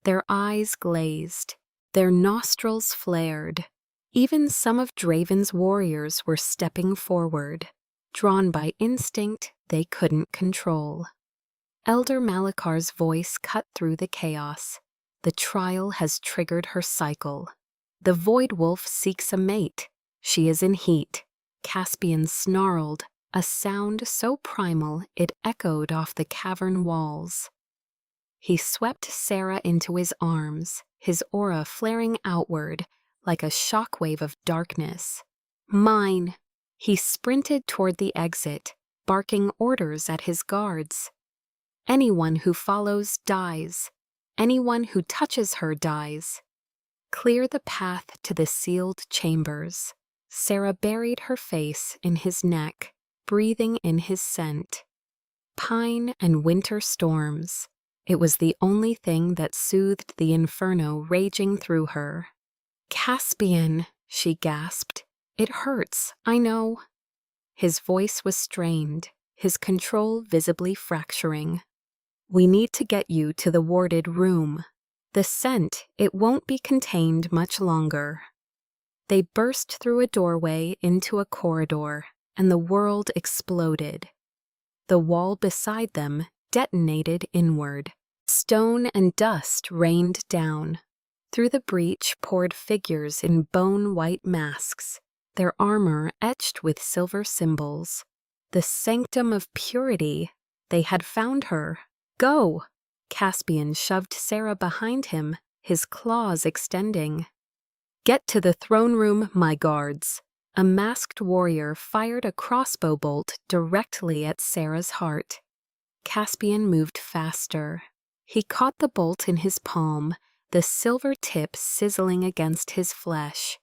Their eyes glazed, their nostrils flared. Even some of Draven's warriors were stepping forward, drawn by instinct they couldn't control. Elder Malakar's voice cut through the chaos. "The trial has triggered her cycle. The Void Wolf seeks a mate. She is in heat." Caspian snarled, a sound so primal it echoed off the cavern walls. He swept Sarah into his arms, his aura flaring outward like a shockwave of darkness. "Mine!" He sprinted toward the exit, barking orders at his guards. "Anyone who follows dies. Anyone who touches her dies. Clear the path to the sealed chambers." Sarah buried her face in his neck, breathing in his scent. Pine and winter storms. It was the only thing that soothed the inferno raging through her. "Caspian," she gasped. "It hurts, I know." His voice was strained, his control visibly fracturing. "We need to get you to the warded room. The scent, it won't be contained much longer." They burst through a doorway into a corridor, and the world exploded. The wall beside them detonated inward. Stone and dust rained down. Through the breach poured figures in bone-white masks, their armor etched with silver symbols. The sanctum of purity. They had found her. "Go!" Caspian shoved Sarah behind him, his claws extending. "Get to the throne room, my guards." A masked warrior fired a crossbow bolt directly at Sarah's heart. Caspian moved faster. He caught the bolt in his palm, the silver tip sizzling against his flesh.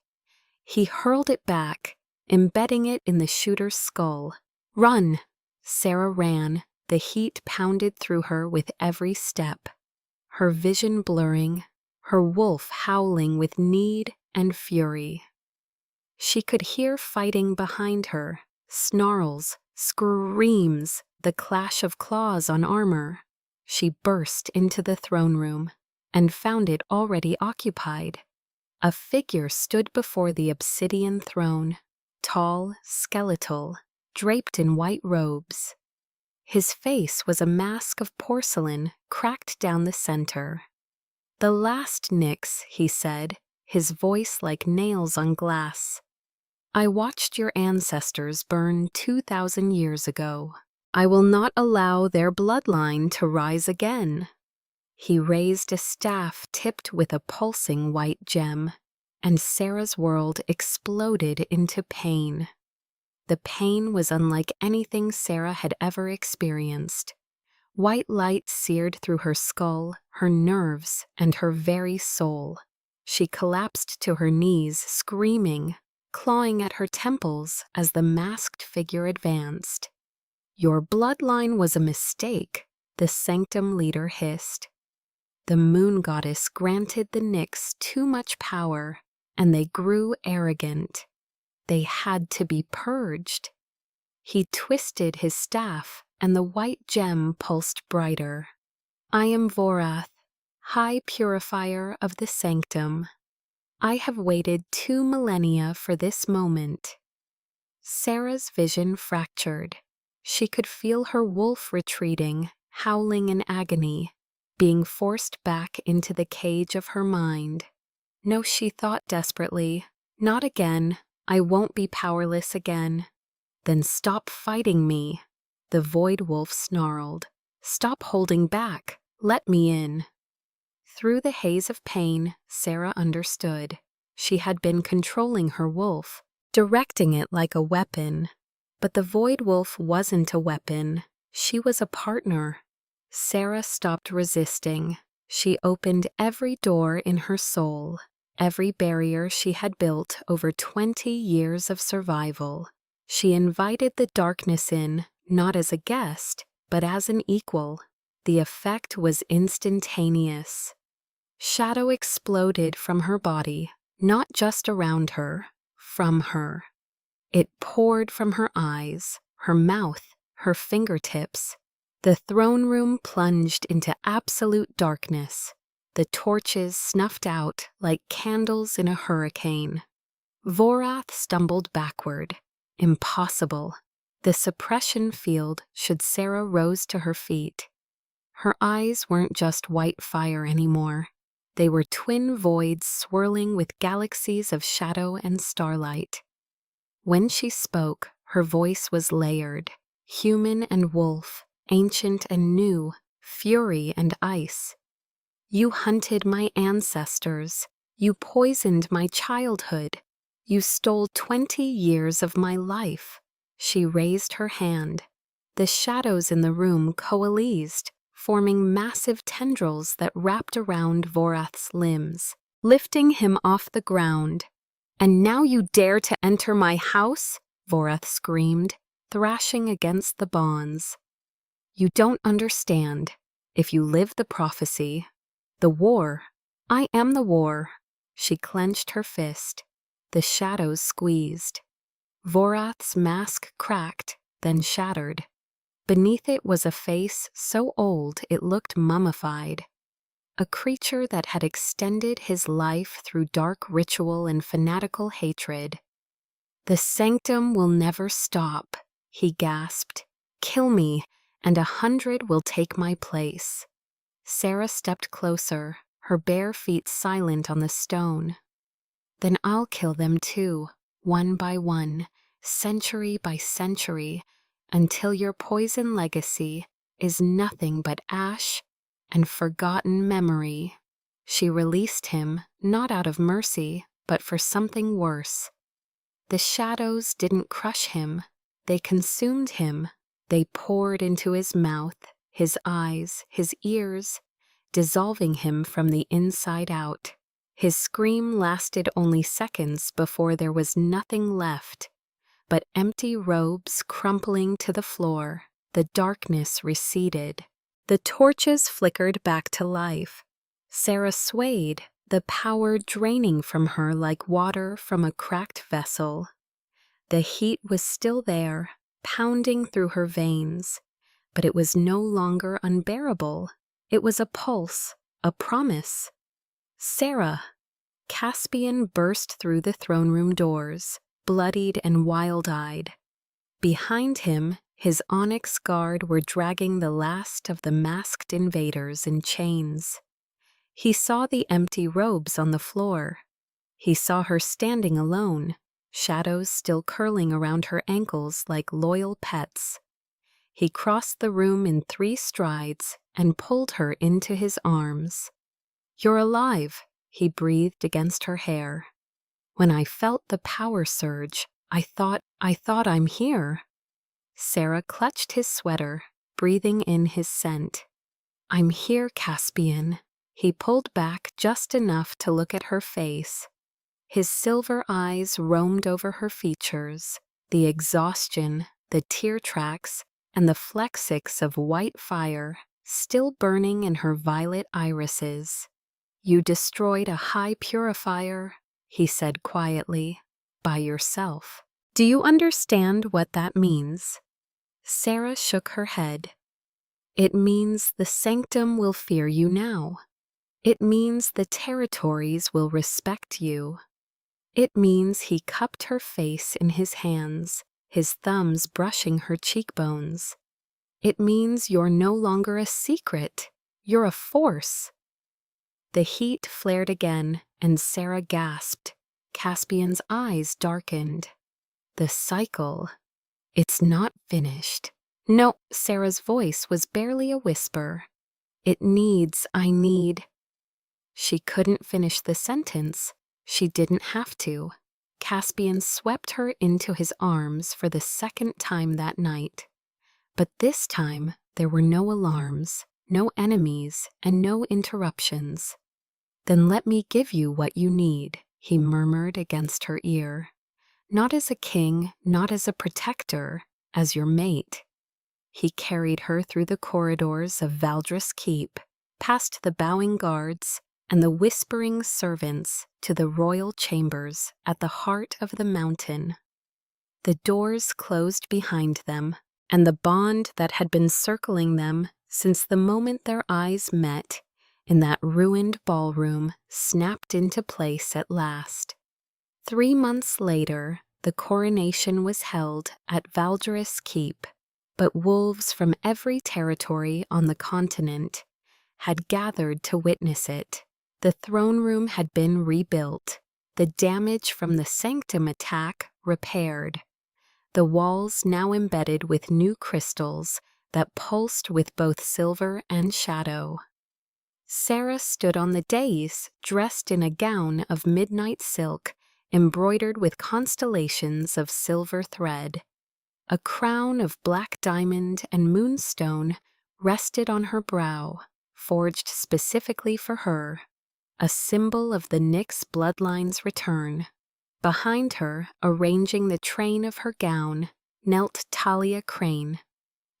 He hurled it back, embedding it in the shooter's skull. "Run!" Sarah ran, the heat pounded through her with every step. Her vision blurring, her wolf howling with need and fury. She could hear fighting behind her, snarls, screams, the clash of claws on armor. She burst into the throne room and found it already occupied. A figure stood before the obsidian throne, tall, skeletal, draped in white robes. His face was a mask of porcelain cracked down the center. "The last Nyx," he said, his voice like nails on glass. "I watched your ancestors burn 2,000 years ago. I will not allow their bloodline to rise again." He raised a staff tipped with a pulsing white gem, and Sarah's world exploded into pain. The pain was unlike anything Sarah had ever experienced. White light seared through her skull, her nerves, and her very soul. She collapsed to her knees, screaming, clawing at her temples as the masked figure advanced. "Your bloodline was a mistake," the sanctum leader hissed. The moon goddess granted the Nyx too much power, and they grew arrogant. They had to be purged. He twisted his staff, and the white gem pulsed brighter. "I am Vorath, High Purifier of the Sanctum. I have waited 2 millennia for this moment." Sarah's vision fractured. She could feel her wolf retreating, howling in agony, being forced back into the cage of her mind. No, she thought desperately, not again. I won't be powerless again. Then stop fighting me, the void wolf snarled. Stop holding back. Let me in. Through the haze of pain, Sarah understood. She had been controlling her wolf, directing it like a weapon. But the void wolf wasn't a weapon. She was a partner. Sarah stopped resisting. She opened every door in her soul, every barrier she had built over 20 years of survival. She invited the darkness in, not as a guest, but as an equal. The effect was instantaneous. Shadow exploded from her body, not just around her, from her. It poured from her eyes, her mouth, her fingertips. The throne room plunged into absolute darkness. The torches snuffed out like candles in a hurricane. Vorath stumbled backward. Impossible. The suppression field should Sarah rose to her feet. Her eyes weren't just white fire anymore. They were twin voids swirling with galaxies of shadow and starlight. When she spoke, her voice was layered, human and wolf, ancient and new, fury and ice. You hunted my ancestors. You poisoned my childhood. You stole 20 years of my life. She raised her hand. The shadows in the room coalesced, forming massive tendrils that wrapped around Vorath's limbs, lifting him off the ground. And now you dare to enter my house? Vorath screamed, thrashing against the bonds. You don't understand. If you live the prophecy, the war, I am the war. She clenched her fist. The shadows squeezed. Vorath's mask cracked, then shattered. Beneath it was a face so old it looked mummified. A creature that had extended his life through dark ritual and fanatical hatred. The sanctum will never stop, he gasped. Kill me, and 100 will take my place. Sarah stepped closer, her bare feet silent on the stone. Then I'll kill them too, one by one, century by century, until your poison legacy is nothing but ash and forgotten memory. She released him, not out of mercy, but for something worse. The shadows didn't crush him. They consumed him. They poured into his mouth, his eyes, his ears, dissolving him from the inside out. His scream lasted only seconds before there was nothing left, but empty robes crumpling to the floor. The darkness receded. The torches flickered back to life. Sarah swayed, the power draining from her like water from a cracked vessel. The heat was still there, pounding through her veins, but it was no longer unbearable. It was a pulse, a promise. Sarah! Caspian burst through the throne room doors, bloodied and wild-eyed. Behind him, his onyx guard were dragging the last of the masked invaders in chains. He saw the empty robes on the floor. He saw her standing alone, shadows still curling around her ankles like loyal pets. He crossed the room in 3 strides and pulled her into his arms. You're alive, he breathed against her hair. When I felt the power surge, I thought I'm here. Sarah clutched his sweater, breathing in his scent. I'm here, Caspian. He pulled back just enough to look at her face. His silver eyes roamed over her features, the exhaustion, the tear tracks, and the flecks of white fire still burning in her violet irises. You destroyed a high purifier, he said quietly, by yourself. Do you understand what that means? Sarah shook her head. It means the sanctum will fear you now. It means the territories will respect you. It means he cupped her face in his hands, his thumbs brushing her cheekbones. "It means you're no longer a secret. You're a force." The heat flared again, and Sarah gasped. Caspian's eyes darkened. "The cycle. It's not finished." "No," Sarah's voice was barely a whisper. I need." She couldn't finish the sentence. She didn't have to. Caspian swept her into his arms for the second time that night. But this time, there were no alarms, no enemies, and no interruptions. "Then let me give you what you need," he murmured against her ear. "Not as a king, not as a protector, as your mate." He carried her through the corridors of Valdres Keep, past the bowing guards and the whispering servants to the royal chambers at the heart of the mountain. The doors closed behind them, and the bond that had been circling them since the moment their eyes met in that ruined ballroom snapped into place at last. 3 months later, the coronation was held at Valdres Keep, but wolves from every territory on the continent had gathered to witness it. The throne room had been rebuilt, the damage from the Sanctum attack repaired, the walls now embedded with new crystals that pulsed with both silver and shadow. Sarah stood on the dais, dressed in a gown of midnight silk embroidered with constellations of silver thread. A crown of black diamond and moonstone rested on her brow, forged specifically for her, a symbol of the Nyx bloodline's return. Behind her, arranging the train of her gown, knelt Talia Crane.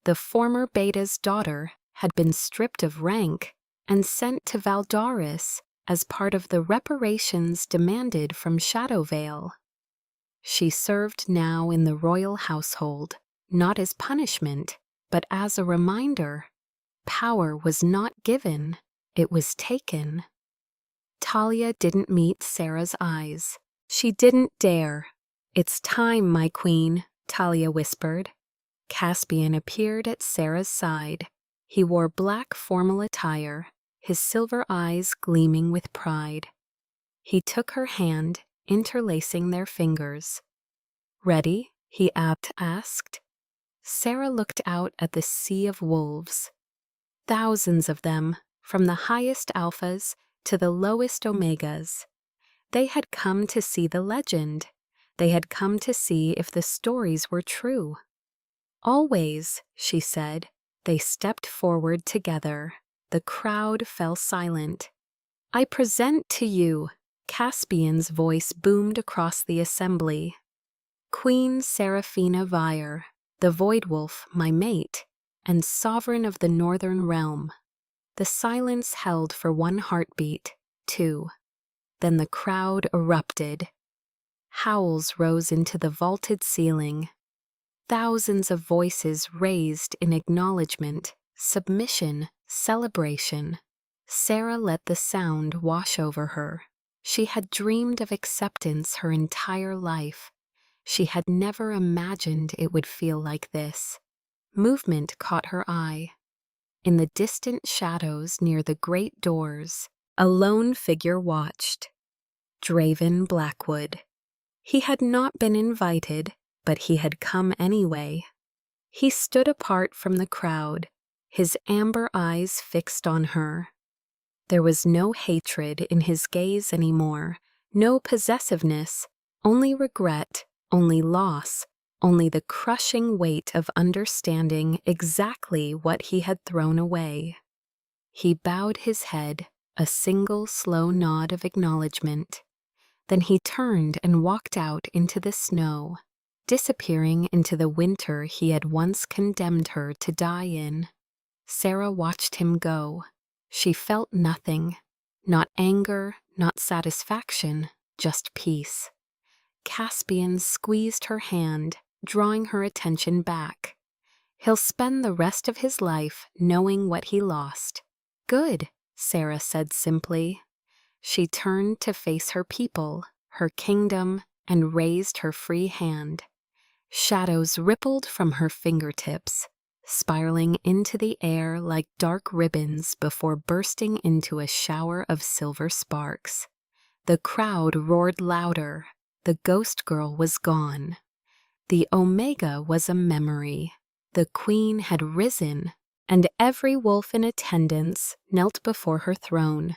The former Beta's daughter had been stripped of rank and sent to Valdaris as part of the reparations demanded from Shadowvale. She served now in the royal household, not as punishment, but as a reminder. Power was not given, it was taken. Talia didn't meet Sarah's eyes. She didn't dare. "It's time, my queen," Talia whispered. Caspian appeared at Sarah's side. He wore black formal attire, his silver eyes gleaming with pride. He took her hand, interlacing their fingers. "Ready?" he asked. Sarah looked out at the sea of wolves. Thousands of them, from the highest alphas to the lowest omegas. They had come to see the legend. They had come to see if the stories were true. "Always," she said. They stepped forward together. The crowd fell silent. "I present to you," Caspian's voice boomed across the assembly, "Queen Seraphina Vire, the Voidwolf, my mate, and sovereign of the Northern Realm." The silence held for one heartbeat, 2. Then the crowd erupted. Howls rose into the vaulted ceiling. Thousands of voices raised in acknowledgement, submission, celebration. Sarah let the sound wash over her. She had dreamed of acceptance her entire life. She had never imagined it would feel like this. Movement caught her eye. In the distant shadows near the great doors, a lone figure watched. Draven Blackwood. He had not been invited, but he had come anyway. He stood apart from the crowd, his amber eyes fixed on her. There was no hatred in his gaze anymore, no possessiveness, only regret, only loss, only the crushing weight of understanding exactly what he had thrown away. He bowed his head, a single slow nod of acknowledgement. Then he turned and walked out into the snow, disappearing into the winter he had once condemned her to die in. Sarah watched him go. She felt nothing, not anger, not satisfaction, just peace. Caspian squeezed her hand, drawing her attention back. He'll spend the rest of his life knowing what he lost. "Good," Sarah said simply. She turned to face her people, her kingdom, and raised her free hand. Shadows rippled from her fingertips, spiraling into the air like dark ribbons before bursting into a shower of silver sparks. The crowd roared louder. The ghost girl was gone. The Omega was a memory. The queen had risen, and every wolf in attendance knelt before her throne.